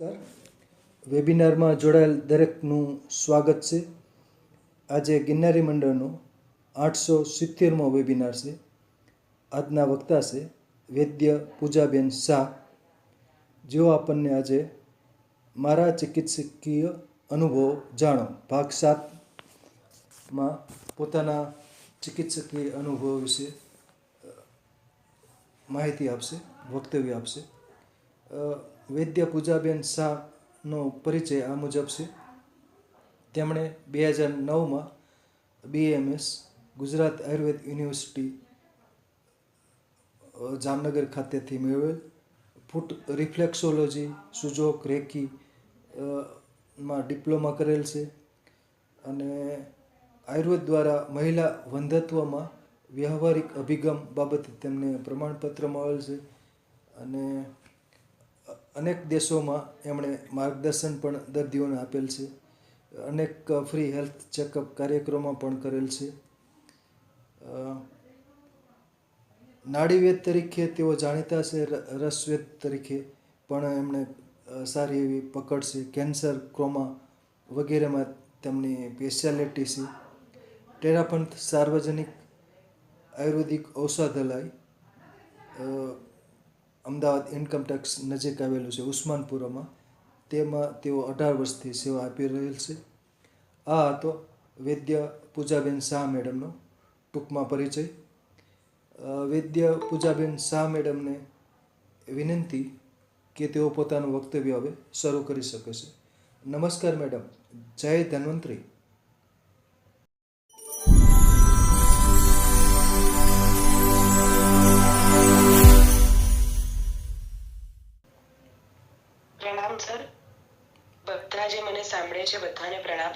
નમસ્કાર. વેબિનારમાં જોડાયેલ દરેકનું સ્વાગત છે. આજે ગિરનારી મંડળનો 870મો વેબિનાર છે. આજના વક્તા છે વૈદ્ય પૂજાબેન શાહ, જેઓ આપણને આજે મારા ચિકિત્સકીય અનુભવો જાણો ભાગ 7માં પોતાના ચિકિત્સકીય અનુભવો વિશે માહિતી આપશે, વક્તવ્ય આપશે. વૈદ્ય પૂજાબેન શાહનો પરિચય આ મુજબ છે. તેમણે 2009માં BAMS ગુજરાત આયુર્વેદ યુનિવર્સિટી જામનગર ખાતેથી મેળવેલ. ફૂટ રિફ્લેક્સોલોજી, સુજોક, રેકી માં ડિપ્લોમા કરેલ છે અને આયુર્વેદ દ્વારા મહિલા વંધત્વમાં વ્યવહારિક અભિગમ બાબતે તેમને પ્રમાણપત્ર મળેલ છે અને અનેક દેશોમાં એમણે માર્ગદર્શન પણ દર્દીઓને આપેલ છે. અનેક ફ્રી હેલ્થ ચેકઅપ કાર્યક્રમો પણ કરેલ છે. નાડીવેદ તરીકે તેઓ જાણીતા છે, રસવેદ તરીકે પણ એમણે સારી એવી પકડ છે. કેન્સર, ક્રોમા વગેરેમાં તેમની સ્પેશિયાલિટી છે. ટેરાપંથ સાર્વજનિક આયુર્વેદિક ઔષધાલય અમદાવાદ ઇન્કમટેક્સ નજીક આવેલું છે ઉસ્માનપુરામાં, તેમાં તેઓ 18 વર્ષથી સેવા આપી રહેલ છે. આ હતો વૈદ્ય પૂજાબેન શાહ મેડમનો ટૂંકમાં પરિચય. વૈદ્ય પૂજાબેન શાહ મેડમને વિનંતી કે તેઓ પોતાનું વક્તવ્ય હવે શરૂ કરી શકે છે. નમસ્કાર મેડમ. જય ધન્વંતરી. પ્રણામ સર. બધા જે મને સાંભળે છે બધાને પ્રણામ.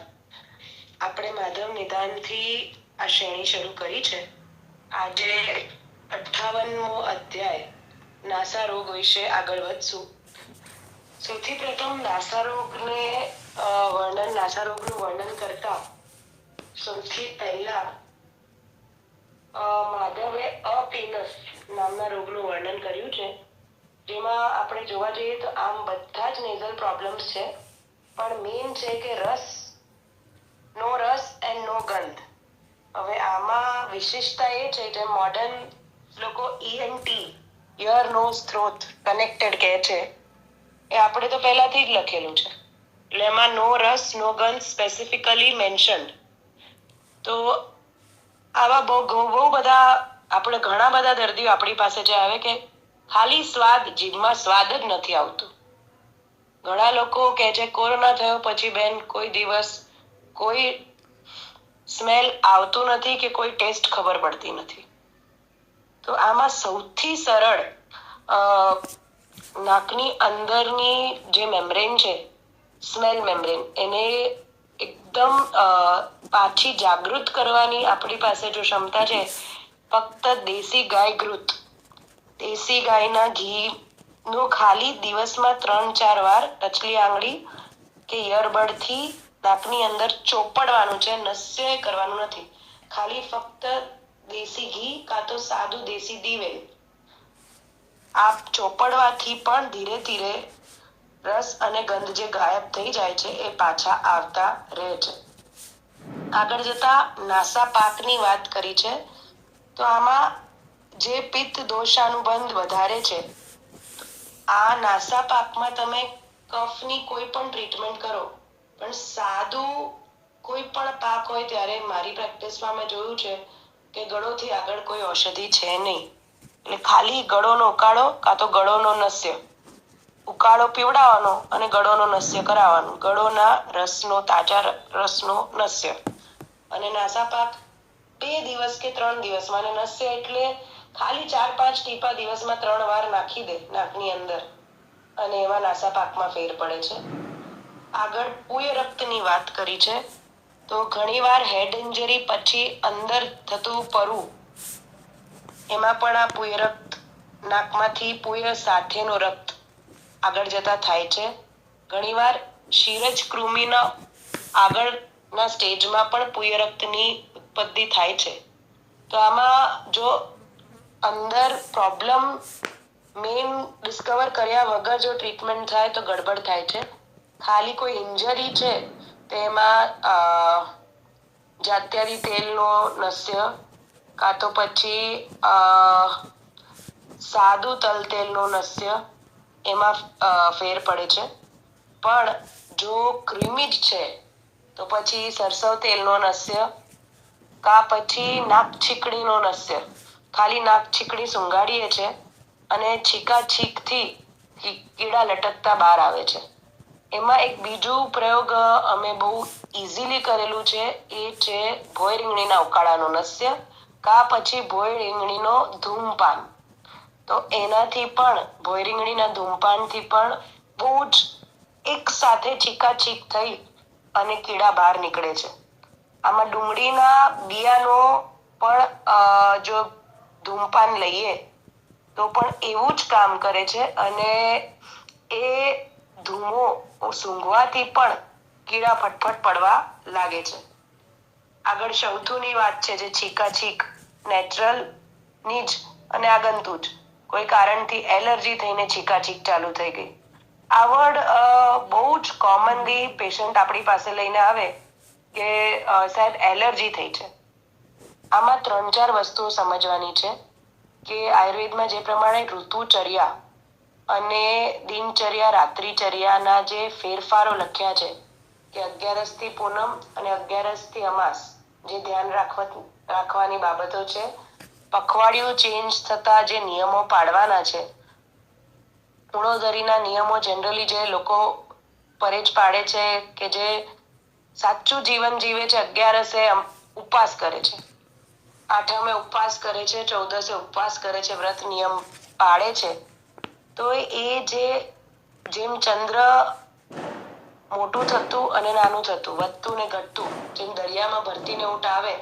આપણે માધવ નિદાનથી આ શ્રેણી શરૂ કરી છે. આજે 58મો અધ્યાય નાસા રોગ વિશે આગળ વધશું. સૌથી પ્રથમ નાસા રોગનું વર્ણન કરતા સૌથી પહેલા માધવે અપીનસ નામના રોગનું વર્ણન કર્યું છે, જેમાં આપણે જોવા જઈએ તો આમ બધા જ નેઝલ પ્રોબ્લેમ્સ છે, પણ મેઇન છે કે નો રસ એન્ડ નો ગંધ. હવે આમાં વિશેષતા એ છે કે મોડર્ન લોકો ENT ear nose throat connected કહે છે, એ આપણે તો પહેલાથી જ લખેલું છે, એટલે એમાં નો રસ નો ગંધ સ્પેસિફિકલી મેન્શન્ડ. તો આવા બહુ બધા આપણે ઘણા બધા દર્દીઓ આપણી પાસે જે આવે કે ખાલી સ્વાદ, જીભમાં સ્વાદ જ નથી આવતો. ઘણા લોકો કહે છે કોરોના થયો પછી બેન કોઈ દિવસ કોઈ સ્મેલ આવતું નથી કે કોઈ ટેસ્ટ ખબર પડતી નથી. તો આમાં સૌથી સરળ નાકની અંદરની જે મેમ્બ્રેન છે, સ્મેલ મેમ્બ્રેન, એને એકદમ પાછી જાગૃત કરવાની આપણી પાસે જો ક્ષમતા છે, ફક્ત દેશી ગાય ઘૃત, દેશી ગાયના ઘી નો ખાલી દિવસમાં 3-4 વાર ટચલી આંગળી કે ઇયરબડથી નાકની અંદર ચોપડવાનું છે, નસ્ય કરવાનું નથી. ખાલી ફક્ત દેશી ઘી કાં તો સાદું દેશી દિવેલ આ ચોપડવાથી પણ ધીરે ધીરે રસ અને ગંધ જે ગાયબ થઈ જાય છે એ પાછા આવતા રહે છે. આગળ જતા નાસા પાકની વાત કરી છે, તો આમાં જે પિત્ત દોષાનુબંધ વધારે છે, આ નાસા પાકમાં તમે કફની કોઈ પણ ટ્રીટમેન્ટ કરો, પણ સાદું કોઈ પણ પાક હોય ત્યારે મારી પ્રેક્ટિસમાં મેં જોયું છે કે ગળોથી આગળ કોઈ ઔષધિ છે નહીં. એટલે ખાલી ગળોનો ઉકાળો કાં તો ગળોનો નસ્ય, ઉકાળો પીવડાવવાનો અને ગળોનો નસ્ય કરાવવાનું, ગળોના રસનો, તાજા રસનો નસ્ય. અને નાસા પાક 2 દિવસ કે 3 દિવસમાં, અને નસ્ય એટલે ખાલી 4-5 ટીપા દિવસમાં 3 વાર નાખી દે નાકની અંદર, અને એમાં નાસા પાકમાં ફેર પડે છે. આગળ પૂય રક્તની વાત કરી છે, તો ઘણીવાર હેડ ઇન્જરી પછી અંદર થતું પરવું, એમાં પણ આ પૂય રક્ત, નાકમાંથી પૂય સાથેનો રક્ત આગળ જતા થાય છે. ઘણીવાર શીરજ કૃમિના આગળના સ્ટેજમાં પણ પૂય રક્તની ઉત્પત્તિ થાય છે. તો આમાં જો અંદર પ્રોબ્લેમ મેઇન ડિસ્કવર કર્યા વગર જો ટ્રીટમેન્ટ થાય તો ગડબડ થાય છે. ખાલી કોઈ ઇન્જરી છે તેમાં જાત્યરી તેલનો નસ્ય કાં તો પછી સાદું તલ તેલનું નસ્ય એમાં ફેર પડે છે. પણ જો ક્રિમિજ છે તો પછી સરસવ તેલનો નસ્ય કા પછી નાક છીકડીનો નસ્ય. ખાલી નાક છીકડી સુંઘાડીએ છે અને છીકાછીકથી કીડા લટકતા બહાર આવે છે. એમાં એક બીજું પ્રયોગ અમે બહુ ઇઝીલી કરેલું છે, એ છે ભોય રીંગણીના ઉકાળાનું નસ્ય કા પછી ભોય રીંગણીનો ધૂમપાન. તો એનાથી પણ ભોય રીંગણીના ધૂમપાનથી પણ બહુ જ એક સાથે છીકાછીક થઈ અને કીડા બહાર નીકળે છે. આમાં ડુંગળીના બિયાનો પણ જો ધૂમપાન લઈએ તો પણ એવું જ કામ કરે છે અને એ ધૂમો સૂંઘવાથી પણ કીડા ફટફટ પડવા લાગે છે. આગળ સૌથુની વાત છે જે છીકાછીક નેચરલ ની જ અને આગંતુજ કોઈ કારણથી એલર્જી થઈને છીકાછીક ચાલુ થઈ ગઈ. આવડ બહુ જ કોમનલી પેશન્ટ આપણી પાસે લઈને આવે કે સાહેબ એલર્જી થઈ છે. આમાં 3-4 વસ્તુઓ સમજવાની છે કે આયુર્વેદમાં જે પ્રમાણે ઋતુચર્યા અને દિનચર્યા રાત્રિચર્યાના જે ફેરફારો લખ્યા છે કે 11 થી પૂનમ અને 11 થી અમાસ જે ધ્યાન રાખવાની બાબતો છે. પખવાડિયું ચેન્જ થતા જે નિયમો પાડવાના છે. ઉણોધરીના નિયમો જનરલી જે લોકો પરેજ પાડે છે કે જે સાચું જીવન જીવે છે 11 ઉપવાસ કરે છે, 8મે ઉપવાસ કરે છે, 14 ઉપવાસ કરે છે, વ્રત નિયમ પાળે છે. તો એ જેમ ચંદ્ર મોટું થતું અને નાનું થતું, વધતું ને ઘટતું, જેમ દરિયામાં ભરતીને ઊંટ આવે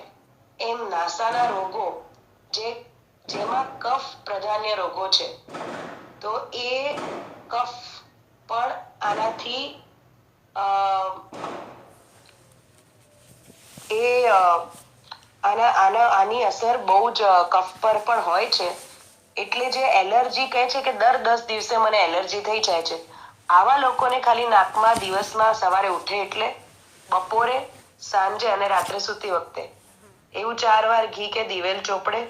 એમ નાસાના રોગો જેમાં કફ પ્રધાન્ય રોગો છે. તો એ કફ પણ આનાથી આની અસર બહુ જ કફ પર પણ હોય છે. એટલે જે એલર્જી કહે છે કે દર 10 દિવસે મને એલર્જી થઈ જાય છે, આવા લોકોને ખાલી નાકમાં દિવસમાં સવારે ઉઠે એટલે બપોરે, સાંજે અને રાત્રે સૂતી વખતે એવું 4 વાર ઘી કે દિવેલ ચોપડે.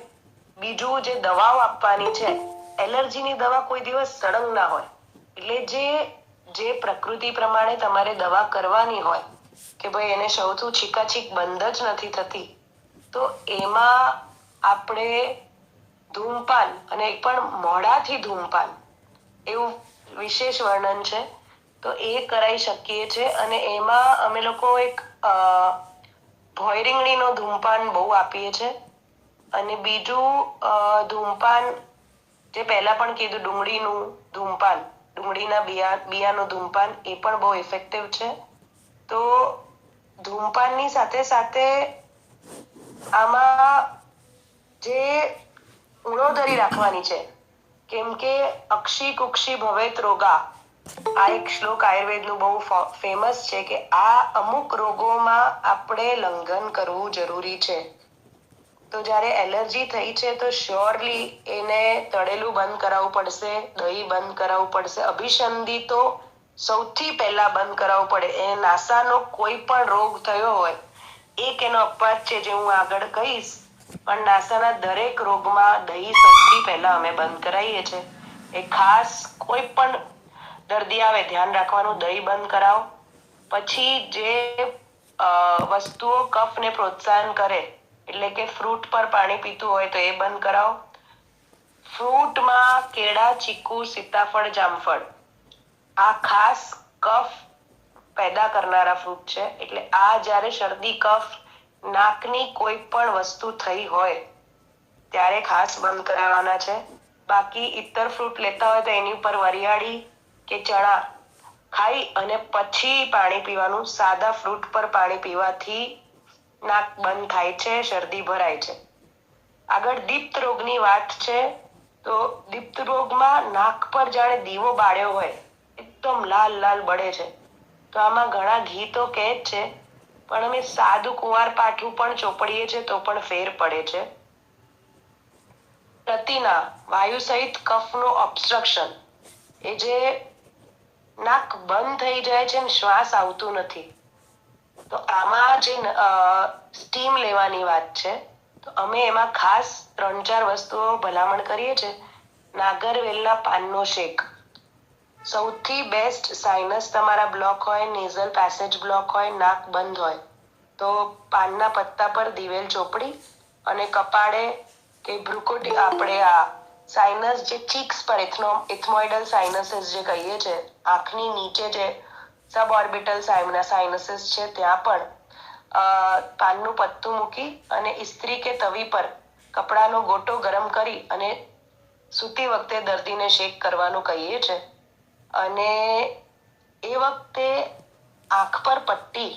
બીજું જે દવાઓ આપવાની છે, એલર્જીની દવા કોઈ દિવસ સળંગ ના હોય. એટલે જે પ્રકૃતિ પ્રમાણે તમારે દવા કરવાની હોય કે ભાઈ એને સૌથી છીકાછીક બંધ જ નથી થતી, તો એમાં આપણે ધૂમપાન અને પણ મોડાથી ધૂમપાન એવું વિશેષ વર્ણન છે. તો એ કરાઈ શકીએ છે અને એમાં અમે લોકો એક ભોય રીંગણીનો ધૂમપાન બહુ આપીએ છે. અને બીજું ધૂમપાન જે પહેલા પણ કીધું ડુંગળીનું ધૂમપાન, ડુંગળીના બિયાનું ધૂમપાન એ પણ બહુ ઇફેક્ટિવ છે. તો ધૂમપાનની સાથે સાથે આમાં જે ઉણોધરી રાખવાની છે, કેમ કે અક્ષી કુક્ષી ભવેત રોગા આ એક શ્લોક આયુર્વેદનું બહુ ફેમસ છે કે આ અમુક રોગોમાં આપણે લંઘન કરવું જરૂરી છે. તો જ્યારે એલર્જી થઈ છે તો શ્યોરલી એને તળેલું બંધ કરાવવું પડશે, દહીં બંધ કરાવવું પડશે, અભિસંધિ તો સૌથી પહેલા બંધ કરાવવું પડે. એ નાસાનો કોઈ પણ રોગ થયો હોય એક એનો અપવાદ છે જે હું આગળ કહીશ, પણ નાસાના દરેક રોગમાં દહીં સૌથી પહેલા અમે બંધ કરાવીએ છીએ. એ ખાસ કોઈ પણ દર્દી આવે ધ્યાન રાખવાનું, દહીં બંધ કરાવો. પછી જે વસ્તુઓ કફને પ્રોત્સાહન કરે એટલે કે ફ્રૂટ પર પાણી પીતું હોય તો એ બંધ કરાવો. ફ્રૂટમાં કેળા, ચીકુ, સીતાફળ, જામફળ આ ખાસ કફ પેદા કરનારા ફ્રૂટ છે. એટલે આ જ્યારે શરદી કફ નાકની કોઈ પણ વસ્તુ થઈ હોય ત્યારે ખાસ બંધ કરાવવાના છે. બાકી ઇતર ફ્રૂટ લેતા હોય તો એની ઉપર વરિયાળી કે ચણા ખાઈ અને પછી પાણી પીવાનું. સાદા ફ્રૂટ પર પાણી પીવાથી નાક બંધ થાય છે, શરદી ભરાય છે. આગળ દીપ્ત રોગની વાત છે. તો દીપ્ત રોગમાં નાક પર જાણે દીવો બાળ્યો હોય, એકદમ લાલ લાલ બળે છે. તો આમાં ઘણા ઘી તો કહે જ છે, પણ અમે સાદું કુંવાર પાઠું પણ ચોપડીએ છીએ તો પણ ફેર પડે છે. પ્રતિના વાયુ સહિત કફનું ઓબ્સ્ટ્રક્શન, એ જે નાક બંધ થઈ જાય છે ને શ્વાસ આવતું નથી, તો આમાં જે સ્ટીમ લેવાની વાત છે, તો અમે એમાં ખાસ 3-4 વસ્તુઓ ભલામણ કરીએ છીએ. નાગરવેલના પાનનો શેક સૌથી બેસ્ટ. સાઇનસ તમારા બ્લોક હોય, નેઝલ પેસેજ બ્લોક હોય, નાક બંધ હોય, તો પાનના પત્તા પર દિવેલ ચોપડી અને કપાળે કે ભ્રુકુટી, આપણે આ સાઇનસ જે ચીક્સ પર ઇથમોઇડલ સાઇનસીસ જે કહીએ છે, આંખની નીચે જે સબઓર્બિટલ સાઇનસીસ છે, ત્યાં પણ પાનનું પત્તું મૂકી અને ઇસ્ત્રી કે તવી પર કપડાનો ગોટો ગરમ કરી અને સૂતી વખતે દર્દીને શેક કરવાનું કહીએ છે. અને એ વખતે આંખ પર પટ્ટી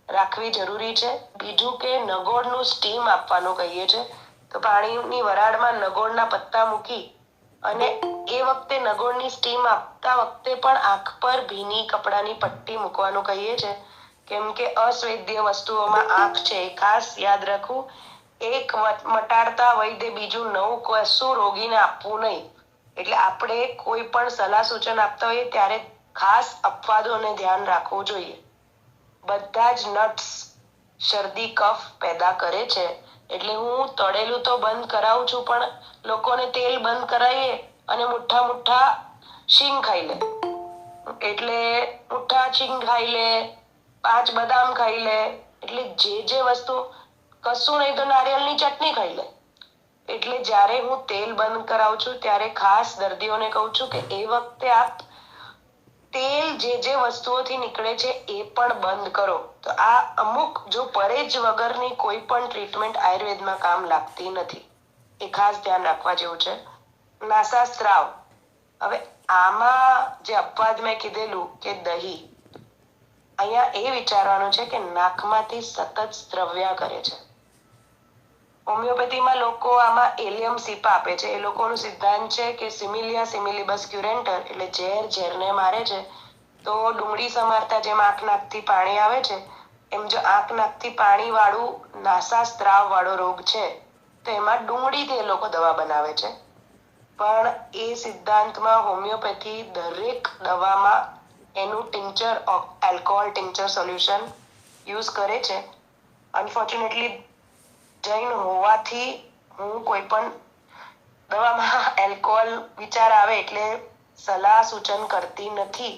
રાખવી જરૂરી છે. બીજું કે નગોળનું સ્ટીમ આપવાનું કહીએ છે, તો પાણીની વરાળમાં નગોળના પત્તા મૂકી અને એ વખતે નગોળની સ્ટીમ આપતા વખતે પણ આંખ પર ભીની કપડાની પટ્ટી મૂકવાનું કહીએ છે. કેમ કે અસ્વેદ્ય વસ્તુઓમાં આંખ છે, એ ખાસ યાદ રાખવું. એક મટાડતા વૈદ્ય બીજું નવું કશું રોગીને આપવું નહીં. એટલે આપણે કોઈ પણ સલાહ સૂચન આપતા હોઈએ ત્યારે ખાસ અપવાદોને ધ્યાન રાખવું જોઈએ. બધા જ નટ્સ શરદી કફ પેદા કરે છે, એટલે હું તળેલું તો બંધ કરાવું છું, પણ લોકોને તેલ બંધ કરાવીએ અને મુઠ્ઠા શીંગ ખાઈ લે. એટલે મુઠ્ઠા શીંગ ખાઈ લે, 5 બદામ ખાઈ લે, એટલે જે વસ્તુ, કશું નહીં તો નારિયેળની ચટણી ખાઈ લે. એટલે જ્યારે હું તેલ બંધ કરાવું છું ત્યારે ખાસ દર્દીઓને કહું છું કે એ વખતે આપ તેલ જે વસ્તુઓથી નીકળે છે એ પણ બંધ કરો. તો આ અમુક જો પરેજ વગરની કોઈ પણ ટ્રીટમેન્ટ આયુર્વેદમાં કામ લાગતી નથી, એ ખાસ ધ્યાન રાખવા જેવું છે. નાસા સ્ત્રાવ, હવે આમાં જે અપવાદ મેં કીધેલું કે દહીં, અહીંયા એ વિચારવાનું છે કે નાકમાંથી સતત સ્ત્રવ્યા કરે છે. હોમિયોપેથીમાં લોકો આમાં એલિયમ સીપા આપે છે. એ લોકોનું સિદ્ધાંત છે કે સિમિલિયા સિમિલિબસ ક્યુરેન્ટર, એટલે ઝેરને મારે છે. તો ડુંગળી સમારતા જેમ આંખ નાકથી પાણી આવે છે, એમ જો આંખ નાકથી પાણી વાળું નાસા સ્ત્રાવ વાળો રોગ છે, તો એમાં ડુંગળીથી એ લોકો દવા બનાવે છે. પણ એ સિદ્ધાંતમાં હોમિયોપેથી દરેક દવામાં એનું tincture, alcohol tincture solution use કરે છે. અનફોર્ચ્યુનેટલી જૈન હોવાથી હું કોઈ પણ દવામાં આલ્કોહોલ વિચાર આવે એટલે સલાહ સૂચન કરતી નથી.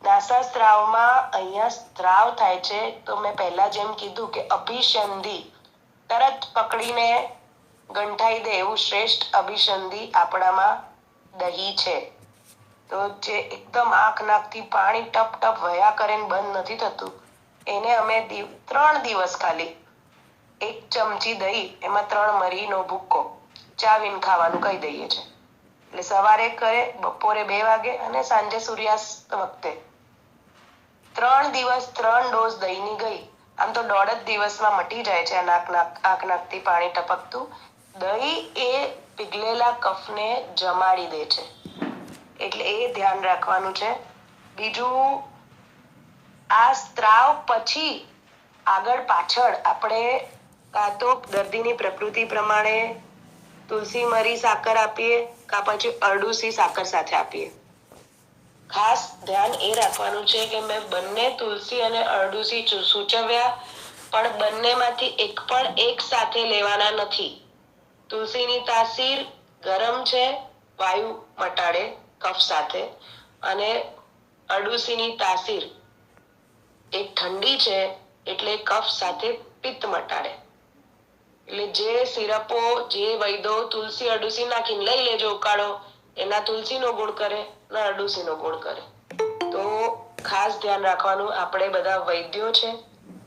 નાસા સ્ત્રાવમાં અહીંયા સ્ત્રાવ થાય છે, તો મેં પહેલા જેમ કીધું કે અભિસંધિ, તરત પકડીને ગંઠાઈ દે એવું શ્રેષ્ઠ અભિસંધિ આપણામાં દહીં છે. તો જે એકદમ આંખ નાકથી પાણી ટપ ટપ વહ્યા કરે ને બંધ નથી થતું, એને અમે 3 દિવસ ખાલી 1 ચમચી દહીં, એમાં 3 મરીનો ભૂક્કો ચાવીને ખાવાનું કહી દઈએ છે. એટલે સવારે કરે, બપોરે 2 વાગે અને સાંજે સૂર્યાસ્ત વખતે. 3 દિવસ 3 ડોઝ દહીંની ગઈ. આમ તો 1.5 દિવસમાં મટી જાય છે આંખ નાકથી પાણી ટપકતું. દહીં એ પીગળેલા કફને જમાડી દે છે, એટલે એ ધ્યાન રાખવાનું છે. બીજું, આ સ્ત્રાવ પછી આગળ પાછળ આપણે કાં તો દર્દીની પ્રકૃતિ પ્રમાણે તુલસી મરી સાકર આપીએ, કાં પછી અરડુસી સાકર સાથે આપીએ. ખાસ ધ્યાન એ રાખવાનું છે કે મેં બંને તુલસી અને અરડુસી સૂચવ્યા, પણ બંનેમાંથી એક પણ એક સાથે લેવાના નથી. તુલસીની તાસીર ગરમ છે, વાયુ મટાડે કફ સાથે, અને અરડુસીની તાસીર એ ઠંડી છે, એટલે કફ સાથે પિત્ત મટાડે. એટલે જે સિરપો, જે વૈદો તુલસી અરડુસી નાખીને લઈ લેજો ઉકાળો, એના તુલસીનો ગુણ કરે ને અરડુસીનો ગુણ કરે. તો ખાસ ધ્યાન રાખવાનું, આપણે બધા વૈદ્યો છે,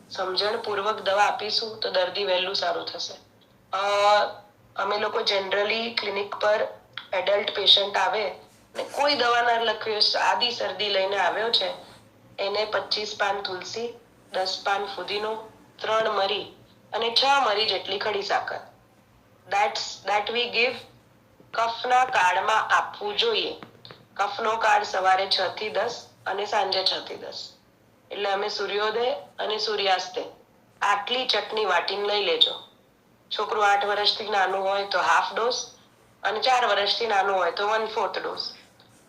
સમજણપૂર્વક દવા આપીશું તો દર્દી વહેલું સારું થશે. અમે લોકો જનરલી ક્લિનિક પર એડલ્ટ પેશન્ટ આવે ને કોઈ દવા ના લખ્યું, સાદી શરદી લઈને આવ્યો છે, એને 25 પાન તુલસી, 10 પાન ફુદીનો, 3 મરી અને 6 મરી જેટલી ખડી સાકર, that we give કફના કાળમાં આપવું જોઈએ. કફનો કાળ સવારે 6 થી 10 અને સાંજે 6 થી 10. એટલે અમે સૂર્યોદય અને સૂર્યાસ્તે આટલી ચટણી વાટીને લઈ લેજો. છોકરું 8 વર્ષથી નાનું હોય તો હાફ ડોઝ, અને 4 વર્ષથી નાનું હોય તો 1/4 ડોઝ,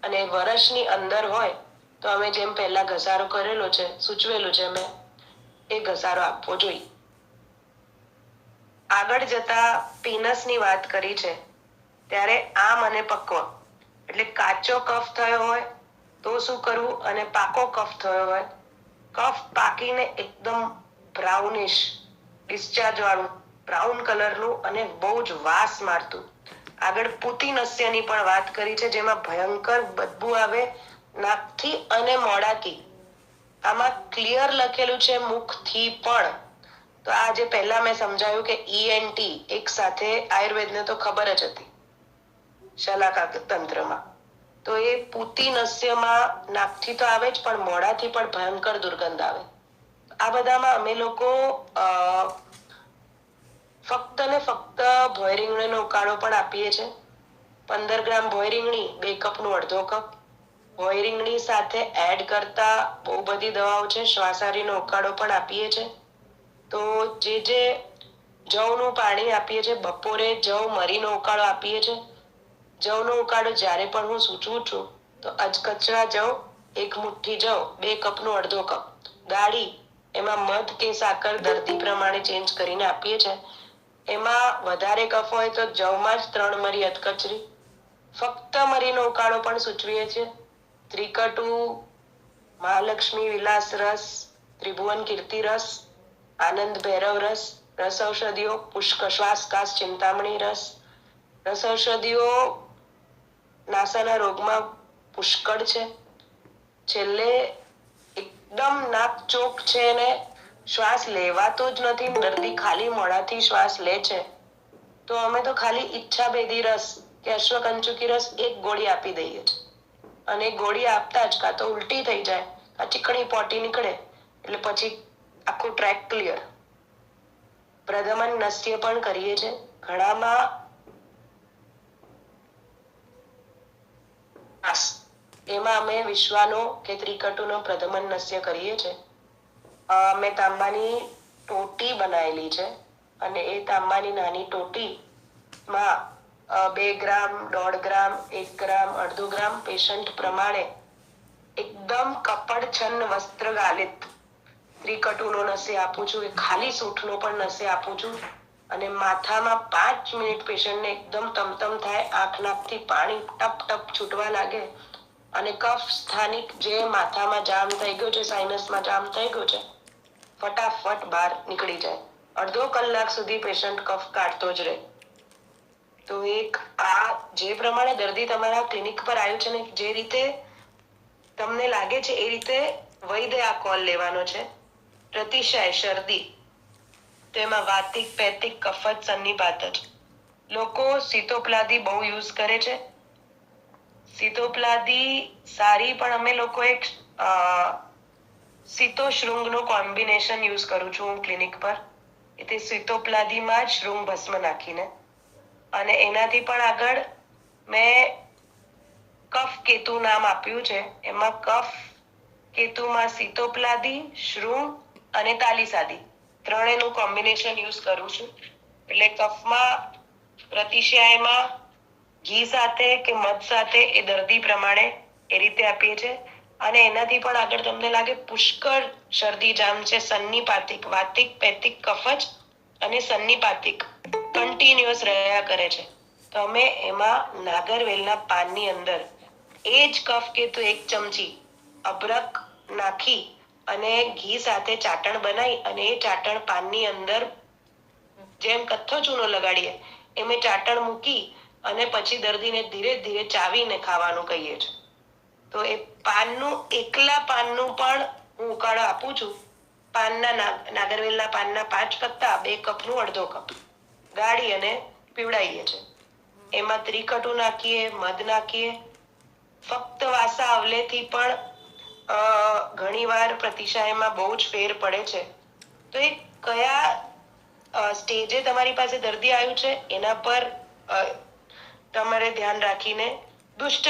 અને વર્ષની અંદર હોય તો અમે જેમ પહેલા ઘસારો કરેલો છે, સૂચવેલું છે મેં, એ ઘસારો આપવો જોઈએ. આગળ જતા પીનસની વાત કરી છે, ત્યારે આમ અને પક્વ એટલે કાચો કફ થયો હોય તો શું કરવું, અને પાકો કફ થયો હોય, કફ પાકીને એકદમ બ્રાઉનિશ ડિસ્ચાર્જ વાળું બ્રાઉન કલરનું અને બહુ જ વાસ મારતું. આગળ પૂતિનસ્યની પણ વાત કરી છે, જેમાં ભયંકર બદબુ આવે નાકથી અને મોઢાથી. આમાં ક્લિયર લખેલું છે મુખથી પણ. તો આ જે પહેલા મેં સમજાવ્યું કે ENT એક સાથે આયુર્વેદને તો ખબર જ હતી શલાકા તંત્રમાં, તો એ પૂતિનસ્યમાં નાકથી તો આવે જ, પણ મોઢાથી પણ ભયંકર દુર્ગંધ આવે. આ બધામાં અમે લોકો ફક્ત ને ફક્ત ભોંય રીંગણીનો ઉકાળો પણ આપીએ છીએ. 15 ગ્રામ ભોંય રીંગણી 2 કપનું અડધો કપ. ભોંય રીંગણી સાથે એડ કરતા બહુ બધી દવાઓ છે. શ્વાસાહારીનો ઉકાળો પણ આપીએ છીએ. તો જે જવનું પાણી આપીએ છીએ, બપોરે જવ મરીનો ઉકાળો આપીએ છીએ. જવનો ઉકાળો જ્યારે પણ હું સૂચવું છું તો અજકચરા જવ 1 મુઠ્ઠી જવ 2 કપનું અડધો કપ ગાળી, એમાં મધ કે સાકર દર્દી પ્રમાણે ચેન્જ કરીને આપીએ છીએ. એમાં વધારે કફ હોય તો જવમાં જ 3 મરી અધકચરી, ફક્ત મરીનો ઉકાળો પણ સૂચવીએ છીએ. ત્રિકટુ, મહાલક્ષ્મી વિલાસ રસ, ત્રિભુવન કીર્તિ રસ, આનંદ ભૈરવ રસ, રસ ઔષધિઓ પુષ્ક શ્વાસ કાસ ચિંતામણી રસ. રસ ઔષધિઓ નાસાના રોગમાં પુષ્કળ છે. છેલ્લે એકદમ નાક ચોક છે ને શ્વાસ લેવાતો જ નથી, દર્દી ખાલી મોઢાથી શ્વાસ લે છે, તો અમે તો ખાલી ઈચ્છા ભેદી રસ કે અશ્વકંચુકી રસ 1 ગોળી આપી દઈએ છીએ. અને ગોળી આપતા જ કાં તો ઉલટી થઈ જાય, આ ચીકણી પોટી નીકળે, એટલે પછી આખું ટ્રેક ક્લિયર. પ્રધમન નસ્ય પણ કરીએ છીએ. ઘણામાં એમાં અમે વિશ્વાનો કે ત્રિકટુનો પ્રધમન નસ્ય કરીએ છીએ. અમે તાંબાની ટોટી બનાવેલી છે, અને એ તાંબાની નાની ટોટીમાં 2 ગ્રામ, 1.5 ગ્રામ, 1 ગ્રામ, અડધો ગ્રામ પેશન્ટ પ્રમાણે એકદમ કપડછન્ન વસ્ત્ર ગાલિત ત્રિકટુનો નસ્ય આપું છું. એ ખાલી સૂંઠનો પણ નસ્ય આપું છું. અને માથામાં 5 મિનિટ પેશન્ટને એકદમ તમતમ થાય, આંખ નાકથી પાણી ટપ ટપ છૂટવા લાગે, અને કફ સ્થાનિક જે માથામાં જામ થઈ ગયો છે, સાઇનસમાં જામ થઈ ગયો છે, ફટાફટ બહાર નીકળી જાય. અડધો કલાક સુધી પેશન્ટ કફ કાઢતો જ રહે. તો એક આ જે પ્રમાણે દર્દી તમારા ક્લિનિક પર આવ્યું છે ને, જે રીતે તમને લાગે છે એ રીતે વૈદ્ય આ કોલ લેવાનો છે. પ્રતિશય શરદી, તો એમાં વાતિક, પેતિક, કફત, સન્નિપાત જ. લોકો સીતોપલાદી બહુ યુઝ કરે છે. સીતોપલાદી સારી, પણ અમે લોકો એક સીતો શૃંગનું કોમ્બિનેશન યુઝ કરું છું હું ક્લિનિક પર. તે સીતોપલાદીમાં જ શૃંગ ભસ્મ નાખીને, અને એનાથી પણ આગળ મેં કફ કેતુ નામ આપ્યું છે. એમાં કફ કેતુમાં સીતોપલાદી, શૃંગ અને તાલીસાદી ત્રણેયનું કોમ્બિનેશન યુઝ કરું છું. એટલે કફમાં પ્રતિશયામાં ઘી સાથે કે મધ સાથે એ દર્દી પ્રમાણે એ રીતે આપીએ છીએ. અને એનાથી પણ આગળ તમને લાગે પુષ્કળ શરદી જામ છે, સન્નિપાતિક, વાતિક, પેતિક, કફજ અને સન્નિપાતિક કન્ટિન્યુઅસ રહ્યા કરે છે, તો અમે એમાં નાગરવેલના પાનની અંદર એ જ કફ કેતુ 1 ચમચી અબરક નાખી અને ઘી સાથે ચાટણ બનાવી, અને એ ચાટણ પાનની અંદર જેમ કથ્થો ચૂનો લગાડીએ એમ ચાટણ મૂકી અને પછી દર્દીને ધીરે ધીરે ચાવીને ખાવાનું કહીએ છીએ. તો એ પાનનું, એકલા પાનનું પણ હું ઉકાળો આપું છું. નાગરવેલના પાનના 5 પત્તા 2 કપનું અડધો કપ ગાળી અને પીવડાવીએ છીએ. એમાં ત્રિકટુ નાખીએ, મધ નાખીએ. ફક્ત વાસા આવલેથી પણ ઘણીવાર પ્રતિશાયમાં બહુ જ ફેર પડે છે. તો એ કયા સ્ટેજે તમારી પાસે દર્દી આવ્યું છે એના પર તમારે ધ્યાન રાખીને દુષ્ટ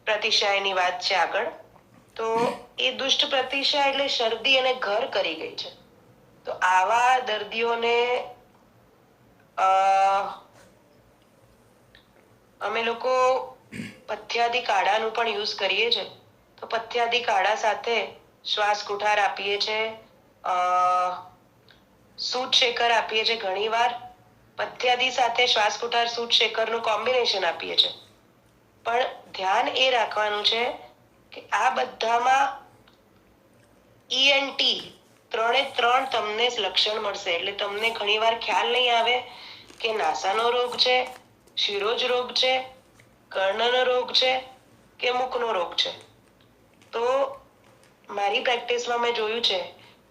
પ્રતિશાયની વાત છે આગળ. તો એ દુષ્ટ પ્રતિશાય એટલે શરદી અને ઘર કરી ગઈ છે. તો આવા દર્દીઓને અમે લોકો પથ્યાદી કાઢાનું પણ યુઝ કરીએ છીએ. તો પથ્યાદી કાઢા સાથે શ્વાસ કુઠાર આપીએ છીએ, સૂટ શેકર આપીએ છીએ. ઘણીવાર પથ્યાદી સાથે શ્વાસ કુઠાર સૂટ શેકરનું કોમ્બિનેશન આપીએ છીએ. પણ ધ્યાન એ રાખવાનું છે કે આ બધામાં ENT 3 તમને લક્ષણ મળશે. એટલે તમને ઘણીવાર ખ્યાલ નહીં આવે કે નાસાનો રોગ છે, શિરોજ રોગ છે, કર્ણનો રોગ છે કે મુખનો રોગ છે. તો મારી પ્રેક્ટિસમાં મેં જોયું છે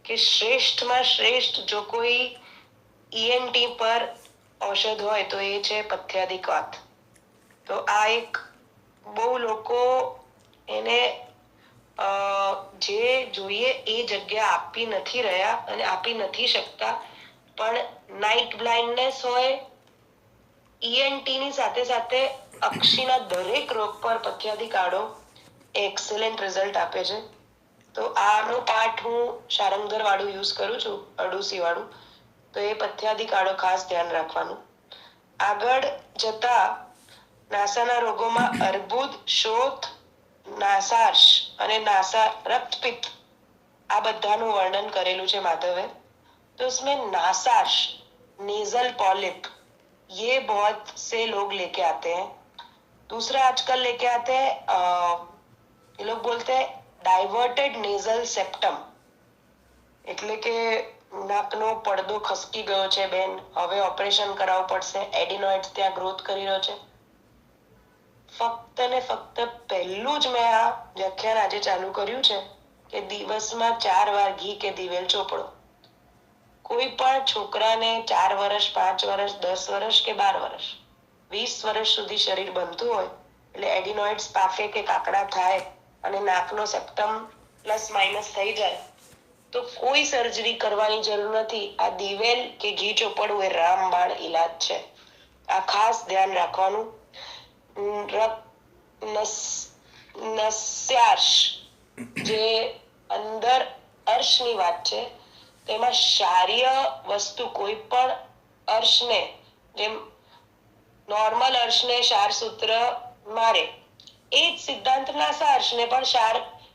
કે શ્રેષ્ઠમાં શ્રેષ્ઠ જો કોઈ ENT પર ઔષધ હોય તો એ છે પથ્યાદી વાત. તો આ એક બહુ લોકો એને જે જોઈએ એ જગ્યા આપી નથી રહ્યા અને આપી નથી શકતા. પણ નાઇટ બ્લાઇન્ડનેસ હોય, ENT ની સાથે સાથે અક્ષીના દરેક રોગ પર પથ્યાદી કાઢો એક્સેલન્ટ રિઝલ્ટ આપે છે. તો આનો પાઠ હું શારંગધર વાળું યુઝ કરું છું, અરડુસી વાળું. તો એ પથ્યાદી કાઢો ખાસ ધ્યાન રાખવાનું. આગળ જતા નાસાના રોગોમાં અર્બુદ, શોથ, નાસાર્શ અને નાસા રક્તપિત્ત આ બધાનું વર્ણન કરેલું છે માધવે. तो उसमें नासार्श, नेजल पॉलिप, ये बहुत से लोग लेके आते हैं. दूसरा आजकल लेके आते हैं ये लोग बोलते हैं डाइवर्टेड नेजल सेप्टम. એટલે કે નાકનો પડદો ખસકી ગયો છે બેન, હવે ઓપરેશન કરાવવું પડશે, એડિનોઇડ્સ ત્યાં ગ્રોથ કરી રહ્યો છે. ફક્ત ને ફક્ત પહેલું જ મેં આ વ્યાખ્યાન આજે ચાલુ કર્યું છે કે દિવસમાં 4 વાર ઘી કે દિવેલ ચોપડો. કોઈ પણ છોકરાને 4 વર્ષ, 5 વર્ષ, 10 વર્ષ કે 12 વર્ષ, 20 વર્ષ સુધી શરીર બનતું હોય એટલે એડિનોઇડ્સ પાકે કે કાકડા થાય અને નાકનો સેપ્ટમ પ્લસ માઇનસ થઈ જાય તો કોઈ સર્જરી કરવાની જરૂર નથી. આ દિવેલ કે ઘી ચોપડવું એ રામબાણ ઈલાજ છે. આ ખાસ ધ્યાન રાખવાનું. નસ્યાર્શ જે અંદર અર્શની વાત છે, તેમાં ક્ષારીય વસ્તુ કોઈ પણ અર્શને, જેમ નોર્મલ અર્શને ક્ષાર સૂત્ર મારે એ જ સિદ્ધાંત નાસા અર્શને પણ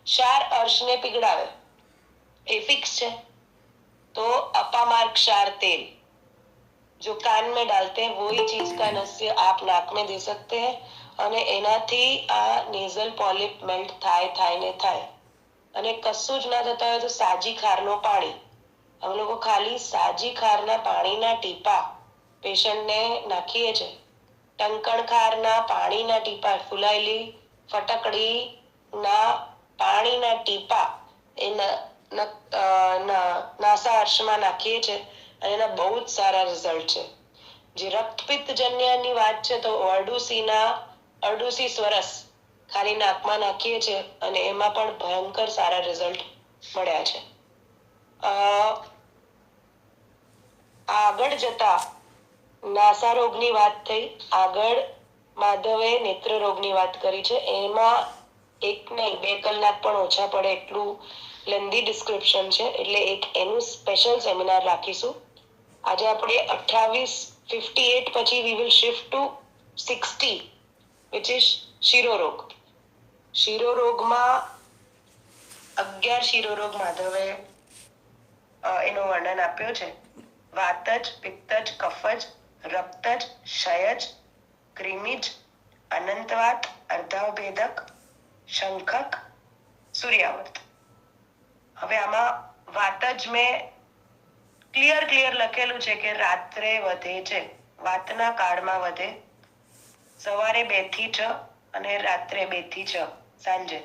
ક્ષાર અર્શને પીગળાવે. એ ફિક્સ છે. तो अपामार्ग क्षार तेल जो कान में डालते हैं वही चीज का नस्य आप नाक में दे सकते हैं અને એનાથી આ નેઝલ પોલિપ મેલ્ટ થાય. અને કશું જ ના થતા હોય તો સાજી ખારનો પાણી, અમે લોકો ખાલી સાજી ખારના પાણીના ટીપા પેશન્ટને નાખીએ છીએ. ટંકણ ખારના પાણીના ટીપા, ફુલાયેલી ફટકડી ના પાણીના ટીપા એ નાસા અર્શમાં નાખીએ છીએ અને એના બહુ જ સારા રિઝલ્ટ છે. જે રક્તપિત્ત જન્યની વાત છે તો અરડુસી સ્વરસ ખાલી નાકમાં નાખીએ છીએ અને એમાં પણ ભયંકર સારા રિઝલ્ટ મળ્યા છે. આગળ જતા નાસા રોગની વાત થઈ, આગળ માધવે નેત્ર રોગની વાત કરી છે. એમાં 1 નહીં 2 કલાક પણ ઓછા પડે એટલું લેન્ધી ડિસ્ક્રિપ્શન છે, એટલે એક એનું સ્પેશિયલ સેમિનાર રાખીશું. આજે આપણે 58 પછી we will shift to 60 which is શિરોરોગ. શિરોરોગમાં 11 શિરોરોગ માધવે એનું વર્ણન આપ્યું છે. વાતજ, પિત્તજ, કફજ, રક્તજ, ક્ષયજ, ક્રિમિજ, અનંતવાત, અર્ધાભેદક, શંખક, સૂર્યાવર્ત. હવે આમાં વાતજ મેં ક્લિયર લખેલું છે કે રાત્રે વધે છે, વાતના કાળમાં વધે, સવારે 2 થી 6 અને રાત્રે 2 થી 6 સાંજે.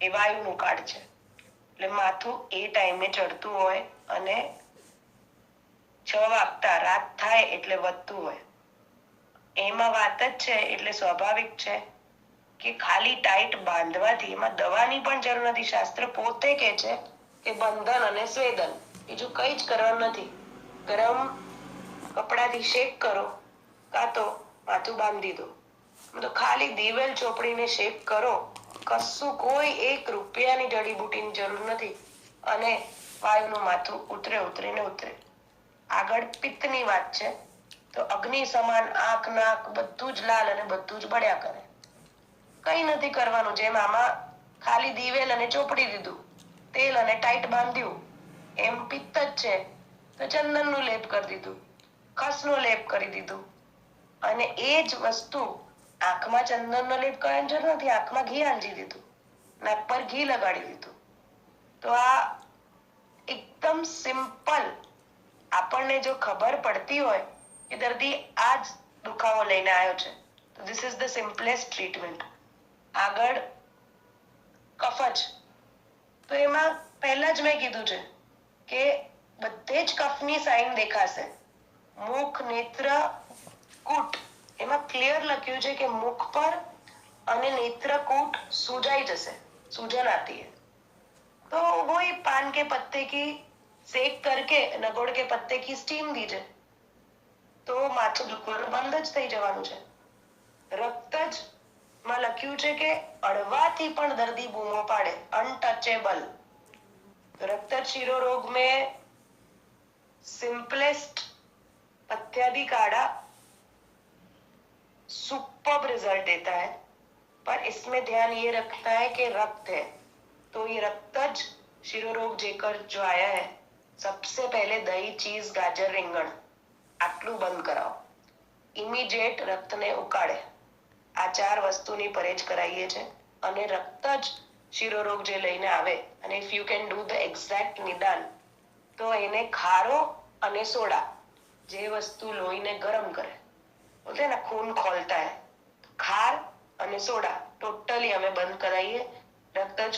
એ વાયુનું કાળ છે એટલે માથું એ ટાઈમે ચડતું હોય અને 6 વાગતા રાત થાય એટલે વધતું હોય. એમાં વાત જ છે એટલે સ્વાભાવિક છે કે ખાલી ટાઈટ બાંધવાથી એમાં દવાની પણ જરૂર નથી. શાસ્ત્ર પોતે કહે છે કે બંધન અને સ્વેદન, બીજું કઈ જ કરવાનું નથી. ગરમ કપડાથી શેક કરો કાં તો માથું બાંધી દો. તો ખાલી દિવેલ ચોપડીને શેક કરો, કશું કોઈ 1 રૂપિયાની જડીબુટીની જરૂર નથી અને વાયુનું માથું ઉતરે. આગળ પિત્તની વાત છે તો અગ્નિ સમાન આંખ નાક બધું જ લાલ અને બધું જ બળ્યા કરે. કઈ નથી કરવાનું. જેમ આમાં ખાલી દિવેલ અને ચોપડી દીધું, તેલ અને ટાઈટ બાંધ્યું, એમ પિત્ત જ છે તો ચંદન નું લેપ કરી દીધું, ખસ નું લેપ કરી દીધું. અને એ જ વસ્તુ આંખમાં ચંદન નો લેપ કરવાની જરૂર નથી, આંખમાં ઘી આંજી દીધું, નાક પર ઘી લગાડી દીધું. તો આ એકદમ સિમ્પલ. આપણને જો ખબર પડતી હોય કે દર્દી આ જ દુખાવો લઈને આવ્યો છે, તો this is the simplest treatment. આગળ કફજ. તો એમાં પહેલા જ મેં કીધું છે કે બધે જ કફની સાઇન દેખાશે. મુખ, નેત્ર, કૂટ, એમાં ક્લિયર લખ્યું છે કે મુખ પર અને નેત્રકૂટ सूजाई जैसे सूजन आती है, तो वही पान के पत्ते की सेक करके नगोड़ के पत्ते की स्टीम दीजिए तो माથું દુખવાનું બંધ જ થઈ જવાનું છે. રક્તજ માં લખ્યું છે કે અડવાથી પણ દર્દી બૂમો પાડે, અનટચેબલ. रक्तज शिरोरोग में सिंपलेस्ट पथ्यादि काढ़ा सुपर्ब रिजल्ट देता है, पर इसमें ध्यान ये रखना है कि रक्त है, तो ये रक्तज शिरोरोग जेकर जो आया है, सबसे पहले दही, चीज, गाजर, રીંગણ આટલું બંધ કરાવો. ઇમિડિયેટ રક્તને ઉકાળે. આ 4 વસ્તુની પરેજ કરાવીએ છે. અને રક્તજ શિરોરોગ જે લઈને આવે, અને if you can do the exact નિદાન, તો એને ખારો અને સોડા, જે વસ્તુ લોહીને ગરમ કરે, બોલते हैं ना खून खोलता है, खार અને સોડા ટોટલી અમે બંધ કરાવીએ. રક્તજ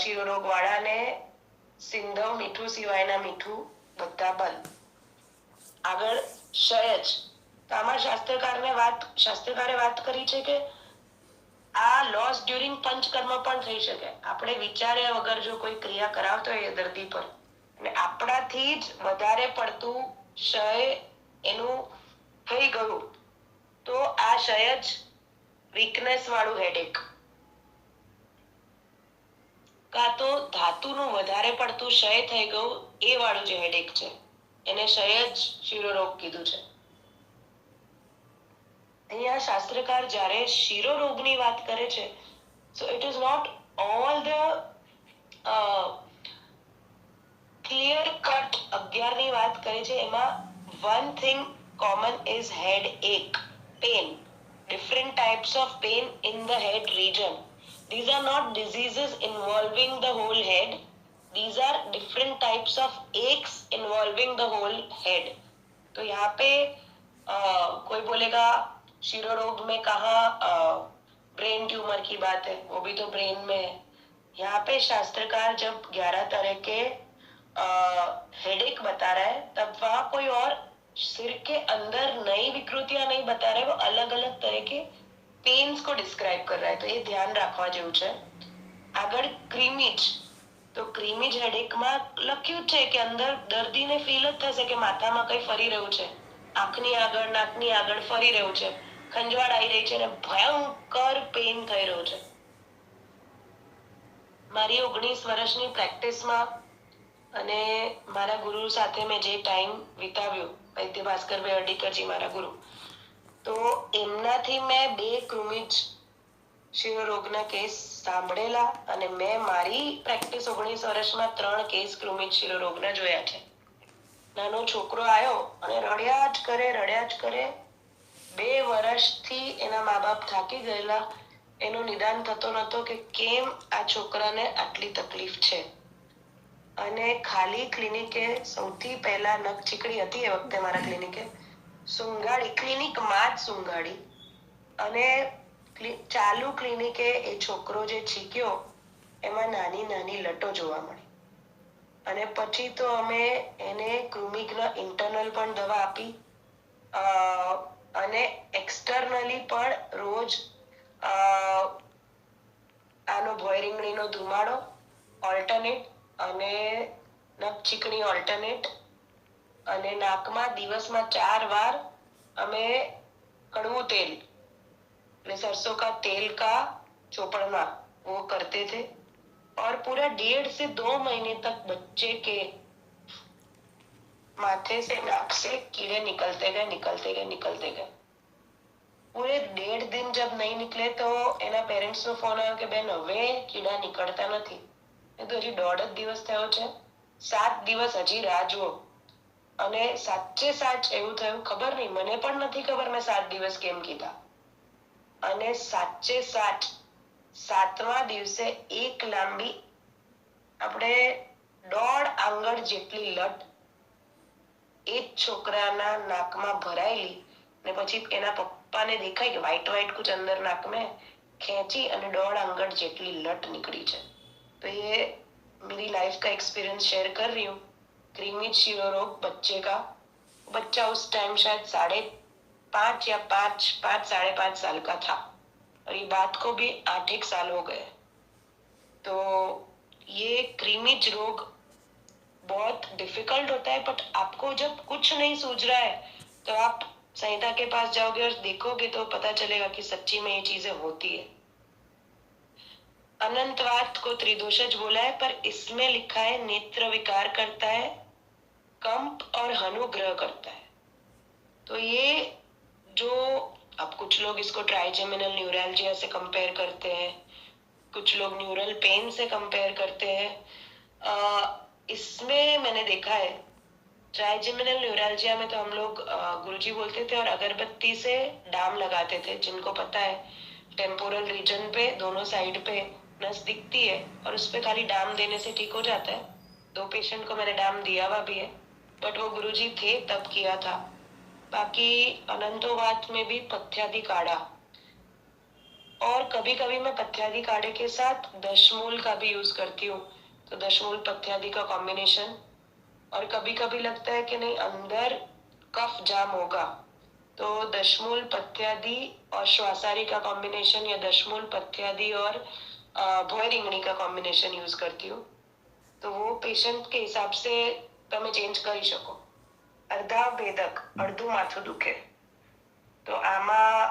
શિરોરોગ વાળાને સિંધવ મીઠું સિવાયના મીઠું બધા બંધ. આગળ ક્ષયજ. તો આમાં શાસ્ત્રકારે વાત કરી છે કે આ લોસ ડ્યુરિંગ પંચકર્મ પણ થઈ શકે. આપણે વિચાર્યા વગર જો કોઈ ક્રિયા કરાવતો હોય દર્દી પર, અને આપણાથી જ વધારે પડતું ક્ષય એનું થઈ ગયું, તો આ ક્ષયજ વીકનેસ વાળું હેડેક, કાં તો ધાતુનું વધારે પડતું ક્ષય થઈ ગયું એ વાળું જે હેડેક છે, એને ક્ષયજ શિરોરોગ કીધું છે. અહીંયા શાસ્ત્રકાર જ્યારે શિરોરોગની વાત કરે છે, so it is not all the clear cut 11 ની વાત કરે છે. એમાં one thing common is headache, pain, different types of pain in the head region. These are not diseases involving the whole head, these are different types of aches involving the whole head. तो यहाँ पे कोई बोलेगा शिरोरोग में कहा brain tumour की बात है, वो भी तो ब्रेन में है. यहाँ पे शास्त्रकार जब 11 तरह के हेडेक बता रहा है, तब वहां कोई और सिर के अंदर नई विकृतियां नहीं बता रहे, वो अलग अलग तरह के पेन्स को डिस्क्राइब कर रहा है. तो ये ध्यान रखवा जेવું છે. આગળ ક્રીમીજ. તો ક્રીમીજ હેડેકમાં લખ્યું છે કે અંદર દર્દીને ફીલ જ થશે કે માથામાં કંઈ ફરી રહ્યું છે, આંખની આગળ નાકની આગળ ફરી રહ્યું છે, ખંજવાળ આવી રહી છે અને ભયંકર પેન થઈ રહ્યું છે. મારી 19 વર્ષની પ્રેક્ટિસમાં અને મારા ગુરુ સાથે મેં જે ટાઈમ વિતાવ્યો, વૈદ્ય ભાસ્કરભાઈ અડીકરજી મારા ગુરુ, તો એમનાથી મેં 2 ક્રુમિજ શિરોરોગના કેસ સાંભળેલા, અને મેં મારી પ્રેક્ટિસ 19 વર્ષમાં 3 કેસ ક્રુમિજ શિરોરોગના જોયા છે. નાનો છોકરો આવ્યો અને રડ્યા જ કરે. 2 વર્ષથી એના મા બાપ થાકી ગયેલા, એનું નિદાન થતો નતો કે કેમ આ છોકરાને આટલી તકલીફ છે. અને ખાલી ક્લિનિકે સૌથી પહેલા નખ ચીકણી હતી એ વખતે મારા ક્લિનિકે સુંઘાડી, ક્લિનિકમાં જ સુંઘાડી, અને ચાલુ ક્લિનિકે એ છોકરો જે છીક્યો એમાં નાની નાની લટો જોવા મળી. અને પછી તો અમે એને ક્રુમિકના ઇન્ટરનલ પણ દવા આપી, અને એક્સટર્નલી પણ રોજ આનો ભોય રીંગણીનો ધુમાડો ઓલ્ટરનેટ, અને નખ ચીકણી ઓલ્ટરનેટ, અને નાકમાં દિવસમાં 4 વાર અમે કડવું તેલ, सरसों का तेल का चोपड़ना वो करते थे. और पूरा 1.5 से 2 महीने तक बच्चे के माथे से नाक से कीड़े निकलते गए। पूरे 1.5 दिन जब नहीं निकले तो એના પેરેન્ટ્સ નો ફોન આવ્યો કે બેન હવે કીડા નીકળતા નથી. એ તો હજી 1.5 જ દિવસ થયો છે, 7 દિવસ હજી રાહ જુઓ. અને સાચે સાચ એવું થયું, ખબર નહીં, મને પણ નથી ખબર મેં 7 દિવસ કેમ કીધા. અને સાચે સાચ 7મા દિવસે એક લાંબી, આપણે 1.5 આંગળ જેટલી લટ એ જ છોકરાના નાકમાં ભરાયેલી. ને પછી એના પપ્પાને દેખાય કે વ્હાઈટ વ્હાઈટ કુછ અંદર નાક में ખેંચી અને 1.5 આંગળ જેટલી લટ निकली છે. तो ये मेरी लाइफ का एक्सपीरियंस शेयर कर रही हूँ. क्रीमिज शिरोरोग बच्चे का, बच्चा उस टाइम शायद 5.5 या 5.5 साल का था और ये बात को भी 8 साल हो गए. तो ये क्रीमिज रोग बहुत डिफिकल्ट होता है, बट आपको जब कुछ नहीं सूझ रहा है तो आप संहिता के पास जाओगे और देखोगे तो पता चलेगा कि सच्ची में ये चीजें होती है. अनंतवात को त्रिदोषज बोला है, पर इसमें लिखा है नेत्र विकार करता है, कंप और अनुग्रह करता है. तो ये जो, अब कुछ लोग इसको ट्राइजेमिनल न्यूरैल्जिया से कंपेयर करते हैं, कुछ लोग न्यूरल पेन से कंपेयर करते हैं. इसमें मैंने देखा है ट्राइजेमिनल न्यूरैल्जिया में तो हम लोग गुरुजी बोलते थे और अगरबत्ती से डाम लगाते थे. जिनको पता है, टेम्पोरल रीजन पे दोनों साइड पे नस दिखती है और उस पे खाली डाम देने से ठीक हो जाता है. 2 पेशेंट को मैंने डाम दिया हुआ भी है, बट वो गुरुजी थे तब किया था. बाकी अनंतोवात में भी पथ्यादि काढ़ा, और कभी कभी मैं पथ्यादि काढ़े के साथ दशमूल का भी यूज करती हूँ. तो दशमूल पथ्यादि का कॉम्बिनेशन, और कभी कभी लगता है कि नहीं अंदर कफ जाम होगा तो दशमूल पथ्यादि और श्वासारी का कॉम्बिनेशन, या दशमूल पथ्यादि और भोय રીંગણી का कॉम्बिनेशन यूज करती हूँ. तो वो पेशेंट के हिसाब से તમે ચેન્જ કરી શકો. અર્ધા ભેદક, અડધું માથું દુખે, તો આમાં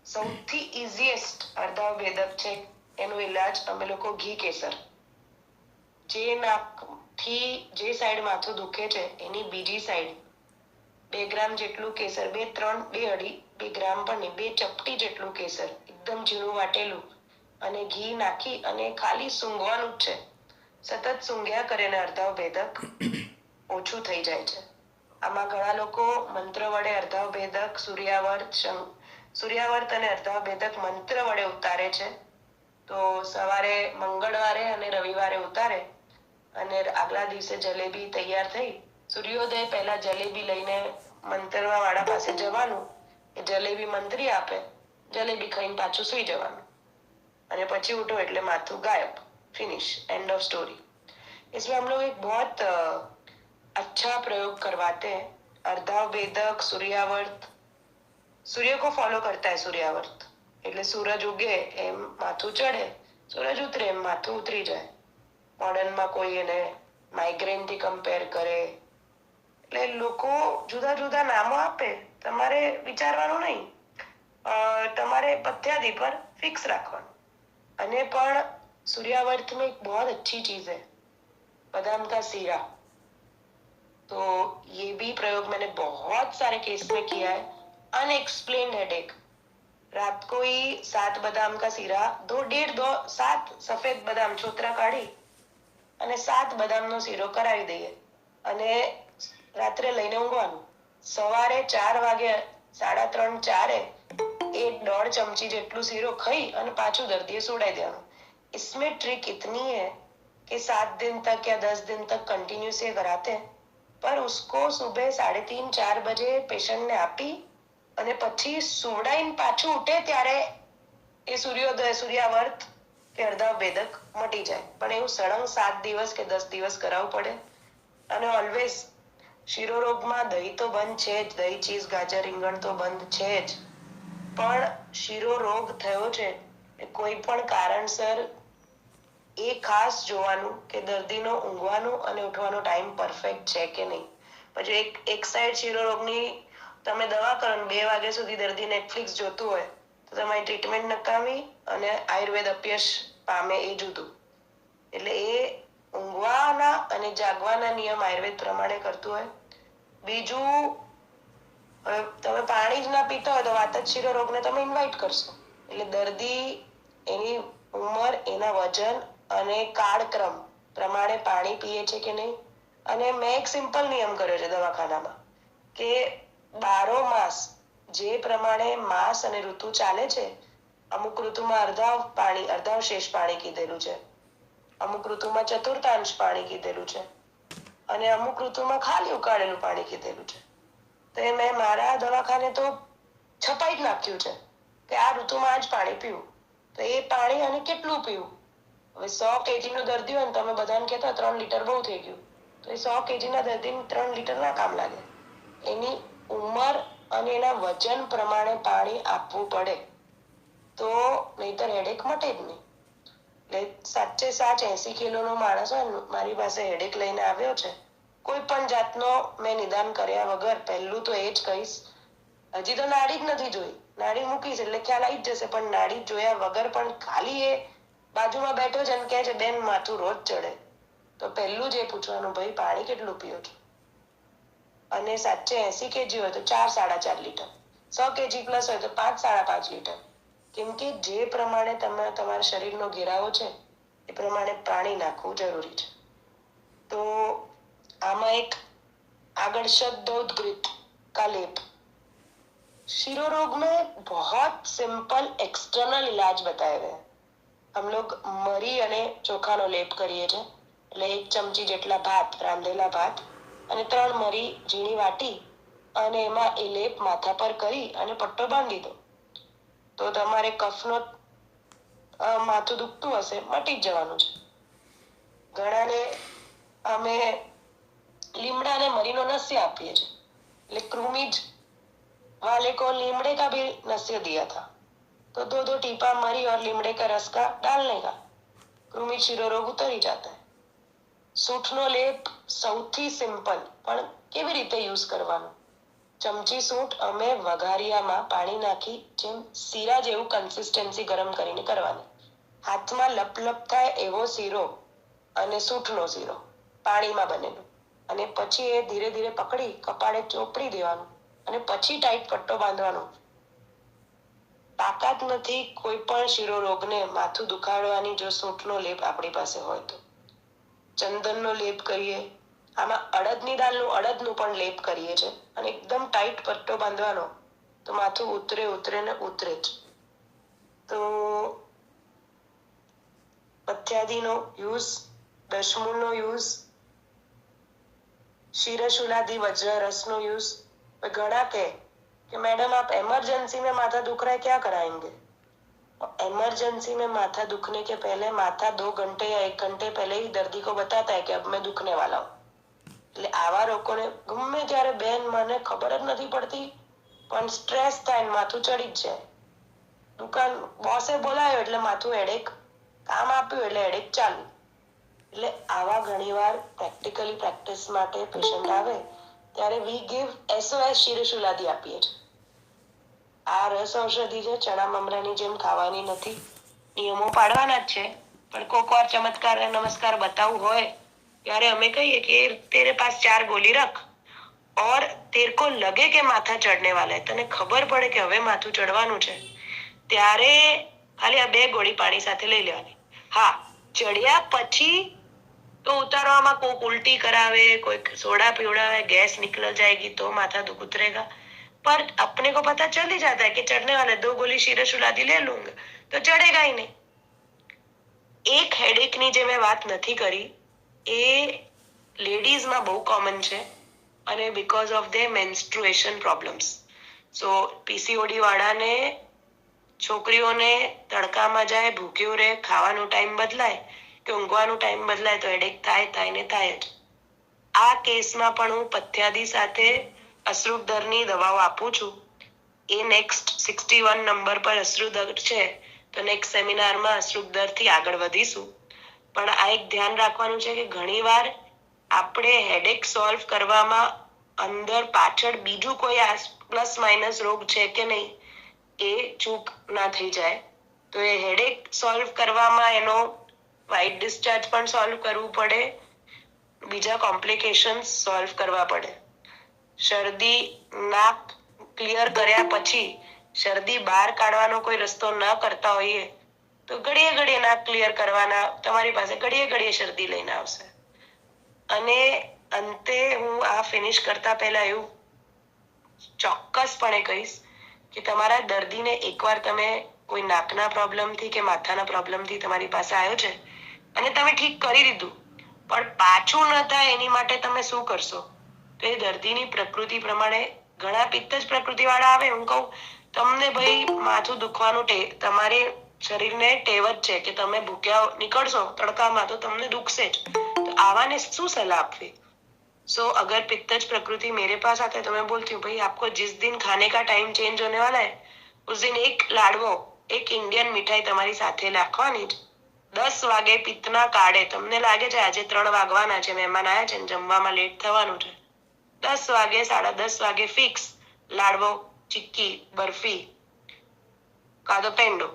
સૌથી ઇઝીએસ્ટ અર્ધા ભેદક છે. એનો ઇલાજ અમે લોકો ઘી કેસર, જે નાકથી જે સાઈડ માથું દુખે છે એની બીજી સાઈડ 2 ગ્રામ જેટલું કેસર, 2 ગ્રામ પણ નહીં, 2 ચપટી જેટલું કેસર એકદમ ઝીણું વાટેલું અને ઘી નાખી અને ખાલી સૂંઘવાનું જ છે. સતત સૂંઘ્યા કરે ને અર્ધા ભેદક ઓછું થઈ જાય છે. આમાં ઘણા લોકો મંત્ર વડે અર્ધા ભેદક, સૂર્યાવર્ત અને અર્ધા ભેદક મંત્ર વડે ઉતારે છે. તો સવારે મંગળવારે અને રવિવારે ઉતારે અને આગલા દિવસે જલેબી તૈયાર થઈ, સૂર્યોદય પહેલા જલેબી લઈને મંતરવા વાળા પાસે જવાનું, એ જલેબી મંત્રી આપે, જલેબી ખાઈને પાછું સુઈ જવાનું અને પછી ઉઠો એટલે માથું ગાયબ, फिनिश, एंड ऑफ स्टोरी. इसमें हम लोग एक बहुत अच्छा प्रयोग करवाते हैं. अर्धा वेदक, सूर्यावर्त, सूर्य को फॉलो करता है सूर्यावर्त. એટલે સૂરજ ઉગે એમ માથું ચડે, સૂરજ ઉતરે એમ માથું ઉતરી જાય. મોડર્નમાં કોઈ એને માઇગ્રેન થી કમ્પેર કરે, એટલે લોકો જુદા જુદા નામો આપે. તમારે વિચારવાનું નહીં, તમારે પથ્યાદી પર ફિક્સ રાખવાનું. અને પણ सूर्यावर्त में एक बहुत अच्छी चीज है, बादाम का सीरा. तो ये भी प्रयोग मैंने बहुत सारे केस में किया है. अनएक्सप्लेन्ड हेडेक, रात को ही 7 बादाम का सीरा, 7 सफेद बादाम छोतरा काढ़ी અને 7 બદામનો શીરો કરાવી દઈએ અને રાત્રે લઈને ઊંઘવાનું. સવારે 4 વાગે, 3:30, 4 એ 1.5 ચમચી જેટલું શીરો ખાઈ અને પાછું દર્દીએ સુડાઈ દેવાનું. इसमें ट्रिक इतनी है कि 7 दिन तक या 10 दिन तक कंटिन्यूस ये कराते हैं, पर उसको सुबह 3:30, 4 बजे पेशेंट ने आपी અને પછી સુવડાઈને પાછું ઉઠે ત્યારે એ સૂર્યોદય, સૂર્યાવર્ત કે અર્ધા ભેદક મટી જાય. પણ એવું સળંગ 7 દિવસ કે 10 દિવસ કરાવવું પડે. અને ઓલવેઝ શિરોરોગમાં દહીં તો બંધ છે જ, દહીં, ચીઝ, ગાજર, રીંગણ તો બંધ છે જ, પણ શિરોરોગ થયો છે એ કોઈ પણ કારણસર એ ખાસ જોવાનું કે દર્દીનો ઊંઘવાનો અને ઉઠવાનો ટાઈમ પરફેક્ટ છે કે નહીં. પછી એક સાઈડ શિરોરોગની તમે દવા કરો ને 2 વાગ્યા સુધી દર્દી નેટફ્લિક્સ જોતું હોય તો તમારી ટ્રીટમેન્ટ નકામી અને આયુર્વેદ અપયશ પામે એ જુદું. એટલે એ ઊંઘવાના અને અને જાગવાના નિયમ આયુર્વેદ પ્રમાણે કરતું હોય. બીજું, હવે તમે પાણી જ ના પીતા હોય તો વાતજ રોગને તમે ઇન્વાઇટ કરશો, એટલે દર્દી એની ઉંમર, એના વજન અને કાળક્રમ પ્રમાણે પાણી પીએ છે કે નહીં. અને મેં એક સિમ્પલ નિયમ કર્યો છે દવાખાનામાં કે 12 માસ જે પ્રમાણે માસ અને ઋતુ ચાલે છે, અમુક ઋતુમાં અર્ધાવશેષ પાણી કીધેલું છે, અમુક ઋતુમાં ચતુર્થાંશ પાણી કીધેલું છે, અને અમુક ઋતુમાં ખાલી ઉકાળેલું પાણી કીધેલું છે. તો એ મેં મારા દવાખાને તો છપાઈ જ નાખ્યું છે કે આ ઋતુમાં જ પાણી પીવું. તો એ પાણી અને કેટલું પીવું? હવે 100 kg નો દર્દી હોય ને તમે બધાને કહેતા 3 લીટર બહુ થઈ ગયું, તો એ 100 kg ના દર્દીને 3 લીટર ના કામ લાગે. એની ઉંમર અને એના વજન પ્રમાણે પાણી આપવું પડે, તો નહીતર હેડેક મટે જ નહીં. એટલે સાચે સાચ 80 કિલોનો માણસ હોય ને મારી પાસે હેડેક લઈને આવ્યો છે, કોઈ પણ જાતનો મેં નિદાન કર્યા વગર પહેલું તો એ જ કહીશ, હજી તો નાડી જ નથી જોઈ, નાડી મૂકીશ એટલે ખ્યાલ આવી જ જશે, પણ નાડી જોયા વગર પણ ખાલી એ બાજુમાં બેઠો છે અને કહે છે બેન માથું રોજ ચડે, તો પહેલું જ એ પૂછવાનું, ભાઈ પાણી કેટલું પીઓ છો? અને સાચે 80 kg હોય તો 4-4.5 લીટર, 100 kg પ્લસ હોય તો 5-5.5 લીટર. કેમ કે જે પ્રમાણે તમે તમારા શરીરનો ઘેરાવો છે એ પ્રમાણે પાણી નાખવું જરૂરી છે. તો આમાં એક આગળ शब्दोद्गृत का लेप, शिरोरोग में बहुत सिंपल एक्सटर्नल इलाज बताए हुए हैं. हम लोग मरी અને ચોખાનો લેપ કરીએ છીએ, એટલે 1 ચમચી જેટલા ભાત, રાંધેલા ભાત અને 3 મરી ઝીણી વાટી અને એમાં એ લેપ માથા પર કરી અને પટ્ટો બાંધી દો, તો તમારે કફનો માથું દુખતું હશે મટી જ જવાનું છે. ઘણાને અમે લીમડા અને મરીનો નસ્ય આપીએ છીએ, એટલે કૃમિજ वाले को लीमड़े का भी नस्य दिया था, तो 2-2 टीपा मरी और लीमड़े का रस का डालने का, कृमि शिरोरोग उतरी जाता है. સૂંઠનો લેપ સૌથી સિમ્પલ, પણ કેવી રીતે યુઝ કરવાનો? ચમચી સૂંઠ અમે વઘારિયામાં પાણી નાખી જેમ શીરા જેવું કન્સિસ્ટન્સી ગરમ કરીને કરવાની, હાથમાં લપલપ થાય એવો શીરો અને સૂંઠનો શીરો પાણીમાં બનેલો, અને પછી એ ધીરે ધીરે પકડી કપાળે ચોપડી દેવાનું અને પછી ટાઈટ પટ્ટો બાંધવાનો. તાકાત નથી કોઈ પણ શિરોરોગને માથું દુખાડવાની જો સૂંઠનો લેપ આપણી પાસે હોય તો. ચંદનનો લેપ કરીએ, આમાં અડદનું પણ લેપ કરીએ છે, અને એકદમ ટાઈટ પટ્ટો બાંધવાનો, તો માથું ઉતરે ને ઉતરે જ. તો પથ્યાદીનો યુઝ, દશમૂળનો યુઝ, शीरशूलादि वज्र रसनो यूज. घना के मैडम आप इमरजेंसी में माथा दुख रहा है क्या कराएंगे? इमरजेंसी में माथा दुखने के पहले माथा 2 घंटे या 1 घंटे पहले ही दर्दी को बताता है कि अब मैं दुखने वाला हूँ. એટલે આવા લોકોને ગમે ત્યારે બેન મને ખબર જ નથી પડતી પણ સ્ટ્રેસ થાય, માથું ચડી જ જાય, દુકાન બોસે બોલાયો એટલે માથું હેડેક, કામ આપ્યું એટલે હેડેક ચાલુ. એટલે આવા ઘણીવાર પ્રેક્ટિકલી પ્રેક્ટિસ માટે પેશન્ટ આવે ત્યારે વી ગીવ SOS શિરશૂલાદિ આપીએ છીએ. આ રસ ઔષધિ છે, ચણા મમરાની જેમ ખાવાની નથી, નિયમો પાડવાના જ છે, પણ કોક વાર ચમત્કાર અને નમસ્કાર બતાવવું હોય ત્યારે અમે કહીએ કે તેરે પાસ 4 ગોલી રખ और तेरे को लगे કે માથા ચડને વાલા है, તને ખબર પડે કે હવે માથું ચડવાનું છે, ત્યારે ખાલી આ 2 ગોળી પાણી સાથે લઈ લેવાની. હા, ચડ્યા પછી तो उतारવામાં कोई उल्टी करावे, कोई सोडा पिवड़ावे, गैस निकल जाएगी तो माथा दुख उतरेगा, पर अपने को पता चल ही जाता है कि चढ़ने वाले 2 गोली शिरशूलादि ले लूंगा तो चढ़ेगा ही नहीं. एक हेडेक ની જે મેં વાત નથી કરી એ લેડીઝમાં બહુ કોમન છે, અને because of they menstruation problems. So PCOD વાળાને છોકરીઓને તડકામાં જાય, ભૂખ્યું રહે, ખાવાનો ટાઈમ બદલાય કે ઊંઘવાનો ટાઈમ બદલાય તો હેડેક થાય જ. આ કેસમાં પણ હું પથ્યાદી સાથે અશ્રુદરની દવાઓ આપું છું. એ નેક્સ્ટ 61 નંબર પર અશ્રુદર છે, તો નેક્સ્ટ સેમિનારમાં અશ્રુદરથી આગળ વધીશું. પણ આ એક ધ્યાન રાખવાનું છે કે ઘણીવાર આપણે હેડેક સોલ્વ કરવામાં અંદર પાછળ બીજું કોઈ પ્લસ માઇનસ રોગ છે કે નહીં એ ચૂક ના થઈ જાય. તો એ હેડેક સોલ્વ કરવામાં એનો વ્હાઇટ ડિસ્ચાર્જ પણ સોલ્વ કરવું પડે, બીજા કોમ્પ્લિકેશન્સ સોલ્વ કરવા પડે. શરદી નાક ક્લિયર કર્યા પછી શરદી બહાર કાઢવાનો કોઈ રસ્તો ન કરતા હોઈએ તો ઘડીએ ઘડીએ નાક ક્લિયર કરવાના, તમારી પાસે ઘડીએ ઘડીએ શરદી લઈને આવશે. અને અંતે હું આ ફિનિશ કરતા પહેલા એવું ચોક્કસપણે કહીશ કે તમારા દર્દીને એકવાર તમે કોઈ નાકના પ્રોબ્લેમથી કે માથાના પ્રોબ્લેમથી તમારી પાસે આવ્યો છે અને તમે ઠીક કરી દીધું, પણ પાછું ન થાય એની માટે તમે શું કરશો? તો એ દર્દીની પ્રકૃતિ પ્રમાણે ઘણા પિત્ત જ પ્રકૃતિ વાળા આવે. હું કહું તમને ભાઈ માથું દુખવાનું તમારે શરીરને ટેવ જ છે કે તમે ભૂખ્યા નીકળશો તડકામાં તો તમને દુખશે જ. તો આવાને શું સલાહ આપવી? सो अगर पित्तज प्रकृति मेरे पास आता है तो मैं बोलती हूँ भाई आपको जिस दिन खाने का टाइम चेंज होने वाला है उस दिन एक लाडवो एक इंडियन मिठाई તમારી સાથે રાખવાની જ. 10 વાગે પિત્તના કાળે તમને લાગે છે આજે 3 વાગવાના છે, મહેમાન આવ્યા છે ને જમવામાં લેટ થવાનું છે, 10 વાગે 10:30 વાગે ફિક્સ લાડવો, ચીક્કી, બરફી, કાદો પેંડો,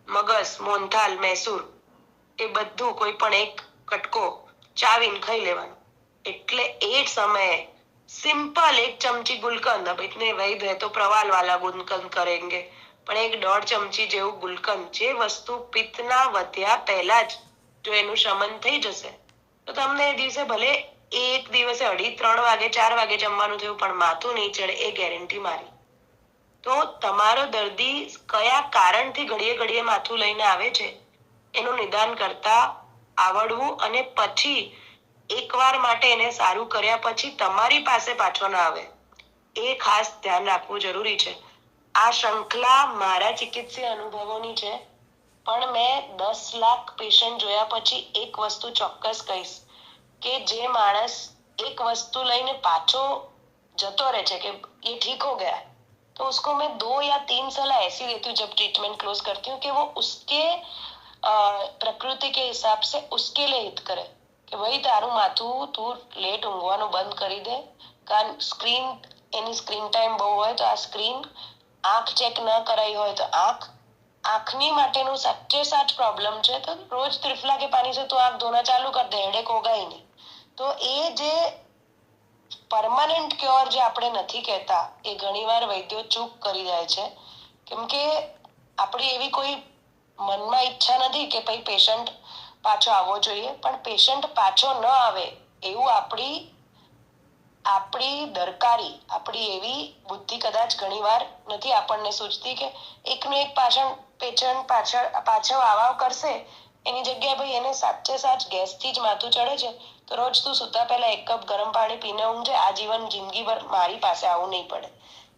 મગસ, મોહનથાલ, મૈસૂર એ બધું કોઈ પણ એક કટકો ચાવીને ખાઈ લેવાનું. એટલે એ સમયે सिंपल 1 चमची गुलकंद, अब इतने वैध है तो प्रवाल वाला गुलकंद करेंगे, પણ 1-1.5 ચમચી જેવું ગુલકંદ, જે વસ્તુ પિત્તના વધ્યા પહેલા જ જો એનું શમન થઈ જશે તો તમને એ દિવસે ભલે એક દિવસે 2:30-3 વાગે 4 વાગે જમવાનું થયું પણ માથું નહીં ચડે, એ ગેરંટી મારી. તો તમારો દર્દી કયા કારણથી ઘડીએ ઘડીએ માથું લઈને આવે છે એનું નિદાન કરતા આવડવું અને પછી એકવાર માટે એને સારું કર્યા પછી તમારી પાસે પાછો ના આવે, એ ખાસ ધ્યાન રાખવું જરૂરી છે. આ શૃંખલા મારા ચિકિત્સીય અનુભવોની છે, પણ મેં 10 લાખ પેશન્ટ જોયા પછી એક વસ્તુ ચોક્કસ કહીશ કે જે માણસ એક વસ્તુ લઈને પાછો જતો રહે છે कि ये ठीक हो गया, तो उसको मैं 2 या 3 सलाह ऐसी देती हूँ जब ट्रीटमेंट क्लोज करती हूँ कि वो उसके प्रकृति के हिसाब से उसके लिए हित करे કે ભાઈ તારું માથું તું લેટ ઊંઘવાનું બંધ કરી દે, કારણ એની સ્ક્રીન ટાઈમ બહુ હોય તો આ સ્ક્રીન, આંખ ચેક ન કરાઈ હોય તો આંખની માટેનું સાચે સાચ પ્રોબ્લેમ છે તો રોજ ત્રિફલા કે પાણી से तो आंख धोना चालू कर दे, हेडेक होगा ही नहीं. તો એ જે પરમાનન્ટ ક્યોર જે આપણે નથી કહેતા એ ઘણીવાર વૈદ્યો ચૂક કરી જાય છે, કેમ કે આપણી એવી કોઈ મનમાં ઈચ્છા નથી કે ભાઈ પેશન્ટ પાછો આવવો જોઈએ, પણ પેશન્ટ પાછો ન આવે એવું આપણી દરકારી, આપણી એવી બુદ્ધિ કદાચ ઘણીવાર નથી આપણને સૂચતી કે એકનો એક પેશન્ટ પાછો આવા કરશે એની જગ્યાએ ભાઈ એને સાચે સાચ ગેસથી જ માથું ચડે છે તો રોજ તું સૂતા પહેલા 1 કપ ગરમ પાણી પીને ઊંઘજે, આજીવન જિંદગીભર મારી પાસે આવું નહીં પડે.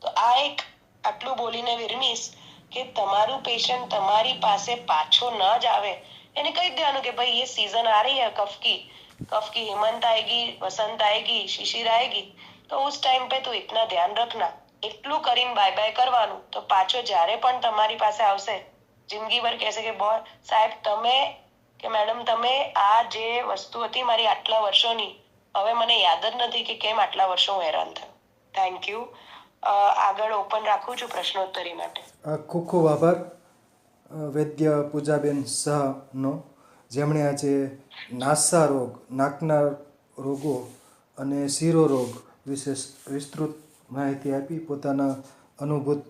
તો આ એક આટલું બોલીને વિરમીશ કે તમારું પેશન્ટ તમારી પાસે પાછો ન જ આવે એને કહી દેવાનું કે भाई ये सीजन आ रही है कफ की हेमंत आएगी, वसंत आएगी, शिशिर आएगी, तो उस टाइम पे तू इतना ध्यान रखना. એટલું કરીને બાય બાય કરવાનું. તો પાછો જ્યારે પણ તમારી પાસે આવશે જિંદગીભર કહેશે કે સાહેબ તમે કે મેડમ તમે આ જે વસ્તુ હતી મારી આટલા વર્ષોની, હવે મને યાદ જ નથી કે કેમ આટલા વર્ષો હું હેરાન થયો. Thank you. આગળ ઓપન રાખું છું પ્રશ્નોત્તરી માટે. ખૂબ ખૂબ આભાર વૈદ્ય પૂજાબેન શાહનો, જેમણે આજે નાસા રોગ, નાકના રોગો અને શિરો રોગ વિશે વિસ્તૃત માહિતી આપી, પોતાના અનુભૂત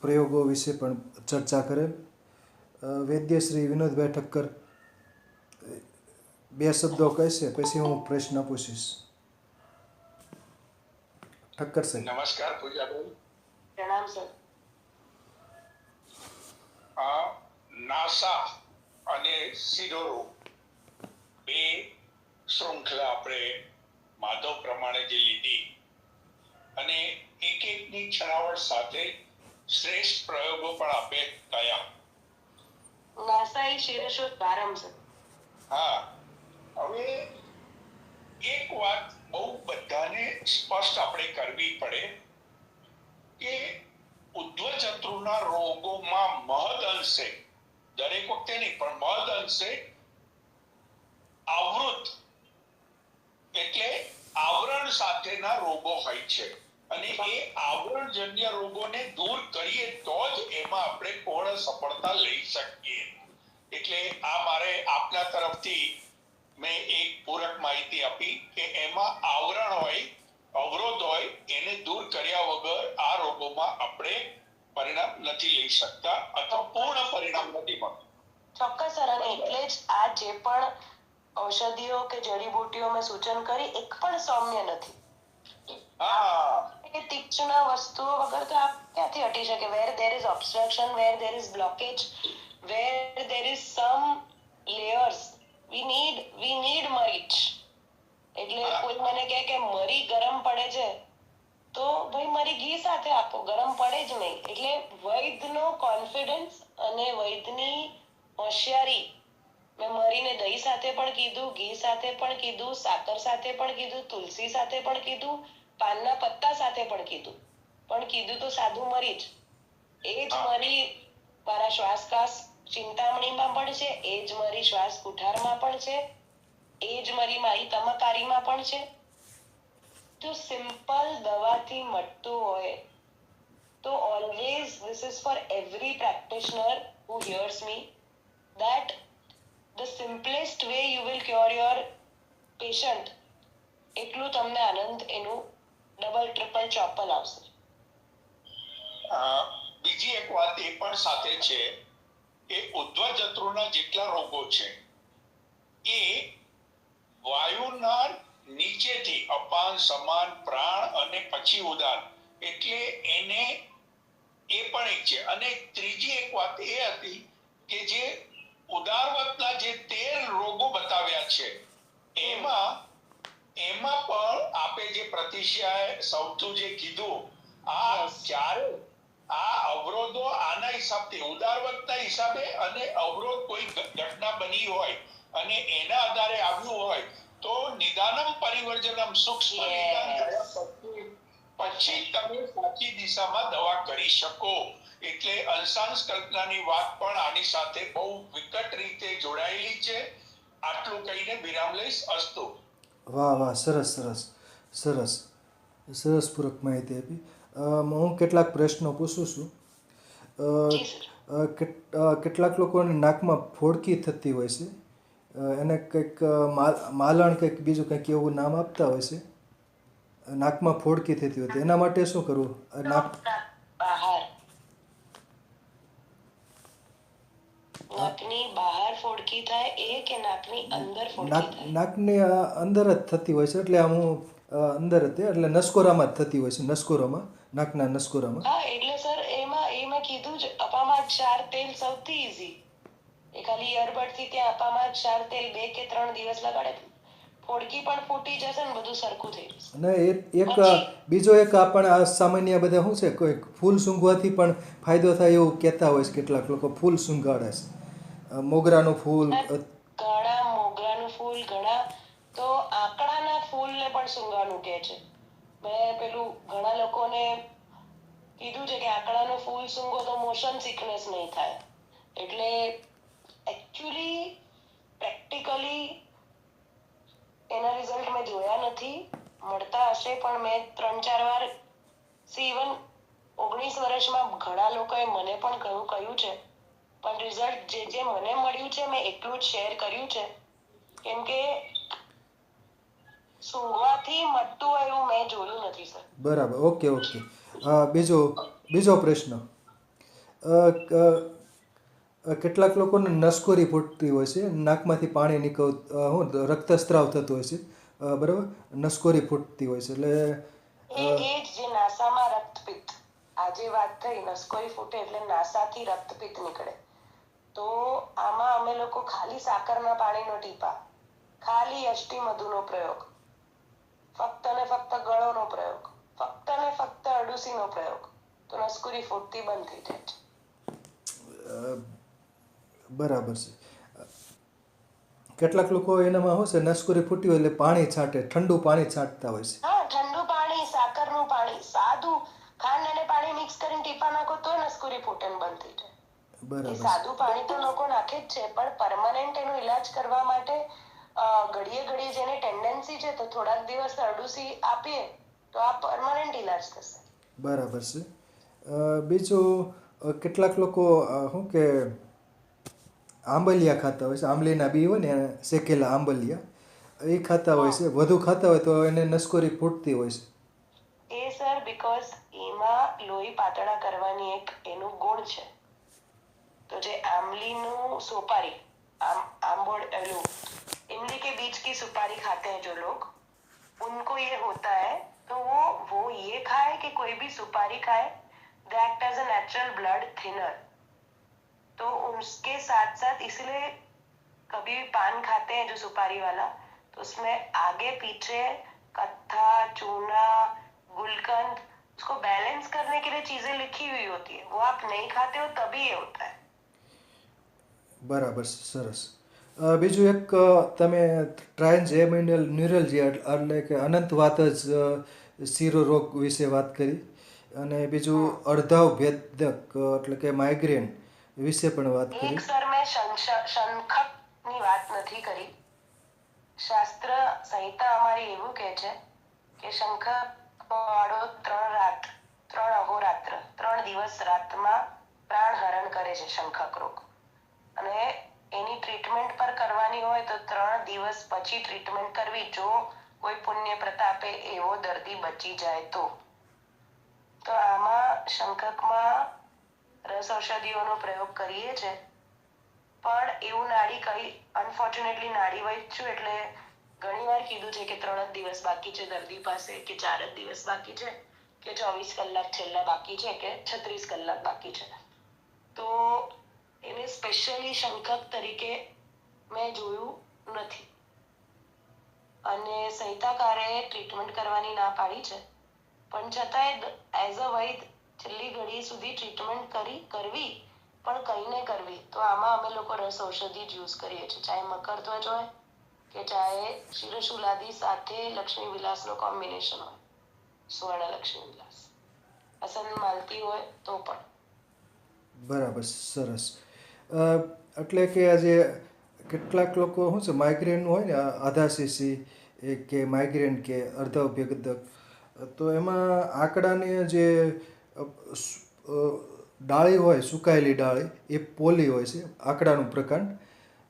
પ્રયોગો વિશે પણ ચર્ચા કરેલ. વૈદ્ય શ્રી વિનોદભાઈ ઠક્કર 2 શબ્દો કહેશે, પછી હું પ્રશ્ન પૂછીશ. ઠક્કર સાહેબ. નમસ્કાર પૂજાબેન. પ્રણામ સર. નાસા અને શિરોરોગ 2 શૃંખલા આપણે માધવ પ્રમાણે જે લીધી અને એકની છણાવટ સાથે શ્રેષ્ઠ પ્રયોગો પણ આપે કયા. નાસાઈ શિરશોધ પ્રારંભ સર. હા, હવે એક વાત બહુ બધાને સ્પષ્ટ આપણે કરવી પડે કે ઉદ્ધવચત્રુના રોગોમાં મહદ અંશે, દરેક વખતે નહીં પણ મહદ અંશે આવૃત એટલે આવરણ સાથેના રોગો હોય છે અને એ આવરણજન્ય રોગોને દૂર કરીએ તો જ એમાં આપણે પૂર્ણ સફળતા લઈ શકીએ. એટલે આ મારે આપના તરફથી મેં એક પૂરક માહિતી આપી કે એમાં આવરણ હોય, અવરોધ હોય, એને દૂર કર્યા વગર આ રોગોમાં આપણે પરિણામ નથી લઈ શકતા અથવા પૂર્ણ પરિણામ નથી મળતું. ચોક્કસ સર, અને એટલે જ આ જે પણ ઔષધિઓ કે જડીબુટ્ટીઓ મેં સૂચન કરી એક પણ સૌમ્ય નથી. હા, એ તીક્ષ્ણ વસ્તુઓ વગર તો આપ ક્યાંથી હટી શકે? Where there is obstruction, where there is blockage, where there is some layers, we need મરીચ. એટલે કોઈ મને કહે કે મરી ગરમ પડે છે, તો ભાઈ મરી ઘી સાથે આપો, ગરમ પડે જ નહીં. એટલે વૈદ્યનો કોન્ફિડન્સ અને વૈદ્યની હોશિયારી, મેં મરીને દહીં સાથે પણ કીધું, ઘી સાથે પણ કીધું, સાકર સાથે પણ કીધું, તુલસી સાથે પણ કીધું, પાનના પત્તા સાથે પણ કીધું, પણ કીધું તો સાદું મરી જ. એ જ મરી મારા શ્વાસકાસ ચિંતામણીમાં પણ છે, એ જ મરી શ્વાસ કુઠારમાં પણ છે, એ જ મરી મારી તમકારીમાં પણ છે. જો સિમ્પલ દવાથી મટતું હોય તો always this is for every practitioner who હિયર્સ me, that the simplest way you will cure your patient, એટલું તમને આનંદ એનું ડબલ ટ્રિપલ ચોપલ આવશે. બીજી એક વાત એ પણ સાથે છે કે ઉદ્ધ્વજત્રુના જેટલા રોગો છે એ વાયુના નીચેથી અપાન, સમાન, પ્રાણ અને પછી ઉદાન, એટલે એને એ પણ એક છે. અને ત્રીજી એક વાત એ હતી કે જે ઉદારવતના જે 13 રોગો બતાવ્યા છે એમાં પણ આપે જે પ્રતિષ્ઠાએ સૌથી જે કીધું, આ ચારે આ અવરોધો આના હિસાબથી ઉદારવતના હિસાબે અને અવરોધ કોઈ ઘટના બની હોય અને એના આધારે આવ્યું હોય તો નિદાનમ પરિવર્જનમ, સૂક્ષ્મ નિદાન થયા પછી તમે સાચી દિશામાં દવા કરી શકો. એટલે અંશાંશ કલ્પનાની વાત પણ આની સાથે બહુ વિકટ રીતે જોડાયેલી છે. આટલું કહીને વિરામ લઈશ. અસ્તુ. વાહ વાહ, સરસ સરસ સરસ સરસ પૂરક માહિતી આપી. હું કેટલાક પ્રશ્નો પૂછું છું. કેટલાક લોકોને નાકમાં ફોડકી થતી હોય છે, એને કંઈક માલણ કંઈક બીજું કંઈક એવું નામ આપતા હોય છે. નાકમાં ફોડકી થતી હોય તો એના માટે શું કરવું? બહાર નાકની બહાર ફોડકી થાય એ કે નાકની અંદર ફોડકી થાય? નાકની અંદર જ થતી હોય છે, એટલે આમ હું અંદર જ એટલે નસકોરામાં જ થતી હોય છે, નસકોરામાં, નાકના નસકોરામાં. હા, એટલે સર એમાં એ મેં કીધું જ, અપામાં ક્ષાર તેલ સૌથી ઈઝી. એ ખાલી ઇયરબડ થી ત્યાં અપામાં ક્ષાર તેલ 2 કે 3 દિવસ લગાડે, ફોડકી પણ ફૂટી જશે ને બધું સરખું થઈ જશે. અને એક બીજો એક આપણે આ સામાન્ય બધા શું છે, કોઈ ફૂલ સૂંઘવાથી પણ ફાયદો થાય એવું કહેતા હોય છે કેટલાક લોકો. ફૂલ સૂંઘાડે છે, મોગરાનું ફૂલ. ઘણા મોગરાનું ફૂલ, ઘણા તો આંકડાના ફૂલને પણ સૂંઘવાનું કહે છે. મેં પેલું ઘણા લોકોને કીધું છે કે આંકડાનું ફૂલ સૂંઘો તો મોશન સિકનેસ નહીં થાય. એટલે એકચ્યુઅલી પ્રેક્ટિકલી એના રિઝલ્ટ મેં જોયા નથી, મળતા હશે પણ મેં 3-4 વાર ઇવન 19 વર્ષમાં ઘણા લોકોએ મને પણ કહ્યું છે, પણ રિઝલ્ટ જે મને મળ્યું છે મેં એટલું જ શેર કર્યું છે. કેમ કે સૂંઘવાથી મટતું હોય એવું મેં જોયું નથી સર. બરાબર, ઓકે ઓકે. બીજો પ્રશ્ન. કેટલાક લોકોને નસકોરી ફૂટતી હોય છે, નાકમાંથી પાણી રક્તસ્રાવ થતો હોય છે, બરાબર, નસકોરી ફૂટતી હોય છે. એટલે એ જ જે નાસામાં રક્તપિત્ત, આજે વાત થઈ નસકોરી ફૂટે એટલે નાસાથી રક્તપિત્ત નીકળે. તો આમાં અમે લોકો ખાલી સાકરના પાણીનો ટીપા, ખાલી અષ્ટિમધુનો પ્રયોગ, ફક્ત ને ફક્ત ગળોનો પ્રયોગ, ફક્ત ને ફક્ત અરડુસીનો પ્રયોગ, તો નસકોરી ફૂટતી બંધ થઈ જાય છે. બરાબર છે. કેટલાક લોકો એનામાં શું છે, નસકોરી ફૂટી હોય એટલે પાણી છાંટે, ઠંડુ પાણી છાંટતા હોય છે. હા, ઠંડુ પાણી, સાકરનું પાણી, સાદું ખાંડ અને પાણી મિક્સ કરીને ટીપા નાખો તો નસકોરી ફૂટે બંધ થઈ જાય. બરાબર. સાદું પાણી તો લોકો નાખે જ છે, પણ પરમાનન્ટ એનો ઈલાજ કરવા માટે ઘડીએ જેને ટેન્ડન્સી છે તો થોડાક દિવસ અરડુસી આપીએ તો આ પરમાનન્ટ ઈલાજ થશે. બરાબર છે. બીજું કેટલાક લોકો શું કે આંબલિયા ખાતા હોય છે, આંબલીના બી હોય ને એને શેકેલા આંબલિયા એ ખાતા હોય છે. વધુ ખાતા હોય તો એને નસકોરી ફૂટતી હોય છે. એ સર બીકોઝ એમાં લોહી પાતળા કરવાની એક એનું ગુણ છે. तो जो आमलीनु सुपारी आम्बोड़ इमली के बीज की सुपारी खाते हैं जो लोग, उनको ये होता है तो वो ये खाए कि कोई भी सुपारी खाए, they act as a natural blood thinner. तो उसके साथ साथ इसलिए कभी भी पान खाते हैं जो सुपारी वाला, तो उसमें आगे पीछे कत्था, चूना, गुलकंद, उसको बैलेंस करने के लिए चीजें लिखी हुई होती है. वो आप नहीं खाते हो तभी ये होता है. બરાબર, સરસ. બીજું એક તમે ટ્રાન્સએમિનલ ન્યુરલજીયા એટલે કે અનંતવાત જ શિરો રોગ વિશે વાત કરી, અને બીજું અડધાવ ભેદક એટલે કે માઇગ્રેન વિશે પણ વાત કરી. એક સર મેં શંખકની વાત નથી કરી. શાસ્ત્ર સંહિતા અમારી એવું કહે છે કે શંખક વાળો 3 અહોરાત્ર 3 દિવસ રાતમાં પ્રાણ હરણ કરે છે શંખક રોગ, અને એની ટ્રીટમેન્ટ પર કરવાની હોય તો 3 દિવસ પછી ટ્રીટમેન્ટ કરવી, જો કોઈ પુણ્ય પ્રતાપે એવો દર્દી બચી જાય તો. તો આમાં શંખકમાં રસ ઔષધિઓનો પ્રયોગ કરીએ છે, પણ એવું નાડી કઈ અનફોર્ચ્યુનેટલી નાડી વૈદ છું એટલે ઘણીવાર કીધું છે કે 3 જ દિવસ બાકી છે દર્દી પાસે, કે 4 જ દિવસ બાકી છે, કે 24 કલાક છેલ્લા બાકી છે, કે 36 કલાક બાકી છે. તો એને સ્પેશિયલી શંખક તરીકે મેં જોયું નથી, અને સંહિતાકારે ટ્રીટમેન્ટ કરવાની ના પાડી છે, પણ છતાંય એઝ અ વૈદ છેલ્લી ઘડી સુધી ટ્રીટમેન્ટ કરવી પણ કહીને કરવી. તો આમાં અમે લોકો રસ ઔષધિ જ યુઝ કરીએ છીએ, ચાહે મકરધ્વજ હોય કે ચાહે શિરશુલાદી સાથે લક્ષ્મી વિલાસનો કોમ્બિનેશન હોય, સુવર્ણ લક્ષ્મી વિલાસ પસંદ માલતી હોય તો પણ. બરાબર, સરસ. એટલે કે આજે કેટલાક લોકો શું છે માઇગ્રેન હોય ને આધા સીસી કે માઇગ્રેન કે અડધા ભેદક, તો એમાં આંકડાની જે ડાળી હોય, સુકાયેલી ડાળી, એ પોલી હોય છે, આંકડાનું પ્રકાંડ.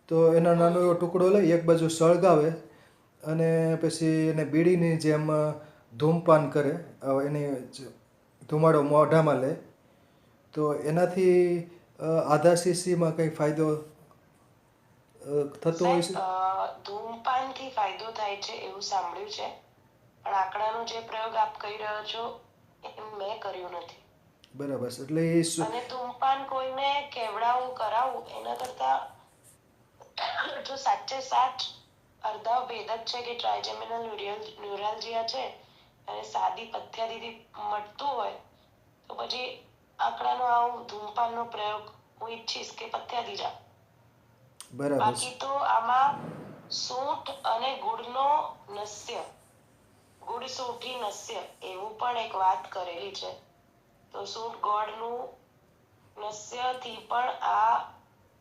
તો એનો નાનો એવો ટુકડો લઈ એક બાજુ સળગાવે અને પછી એને બીડીની જેમ ધૂમપાન કરે, એની ધુમાડો મોઢામાં લે, તો એનાથી આધા સીસીમાં કંઈ ફાયદો થતો હોય છે? ધૂમપાનથી ફાયદો થાય છે એવું સાંભળ્યું છે, પણ આંકડાનો જે પ્રયોગ આપ કહી રહ્યો છો એ મેં કર્યું નથી. બરાબર છે. એટલે એ અને ધૂમપાન કોઈને કેવડાવું કરાવું એના કરતા જો સાચે સાચ અડધા ભેદક છે કે ટ્રાઇજેમિનલ ન્યુરાલજીયા છે અને સાદી પથ્યાદીથી મટતું હોય તો પછી આંકડાનો આવું ધૂમપાનનો પ્રયોગ હું ઈચ્છીશ કે પથ્યાદી જા. બરાબર બાકી તો આમાં સૂંઠ અને ગુડનો નસ્ય, ગુડ સૂંઠી નસ્ય એવું પણ એક વાત કરેલી છે. તો સૂંઠ ગોળનું નસ્યથી પણ આ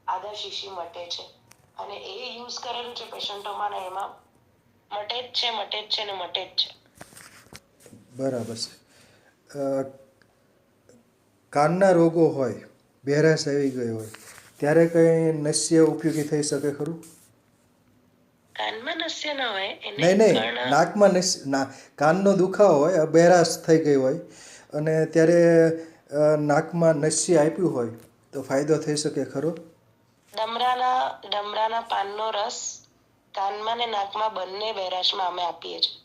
આધા શીશી મટે છે, અને એ યુઝ કરેલું છે પેશન્ટોમાં, ને એમાં મટે જ છે ને મટે જ છે. બરાબર છે. કાનના રોગો હોય, બહેરાશ આવી ગઈ હોય, ત્યારે કંઈ નસ્ય ઉપયોગી થઈ શકે ખરું? કાનમાં નસ્ય ના હોય નહીં, નાકમાં કાનનો દુખાવો હોય, બહેરાશ થઈ ગઈ હોય અને ત્યારે નાકમાં નસ્ય આપ્યું હોય તો ફાયદો થઈ શકે ખરો? ડમરાના પાનનો રસ કાનમાં ને નાકમાં બંને બહેરાશમાં અમે આપીએ છીએ.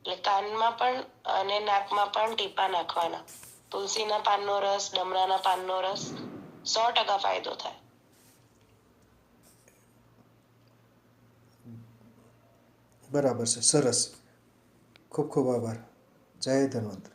એટલે કાનમાં પણ અને નાકમાં પણ ટીપા નાખવાના. તુલસીના પાનનો રસ, ડમરાના પાનનો રસ, 100% ફાયદો થાય. બરાબર છે, સરસ. ખૂબ ખૂબ આભાર. જય ધન્વંતરી.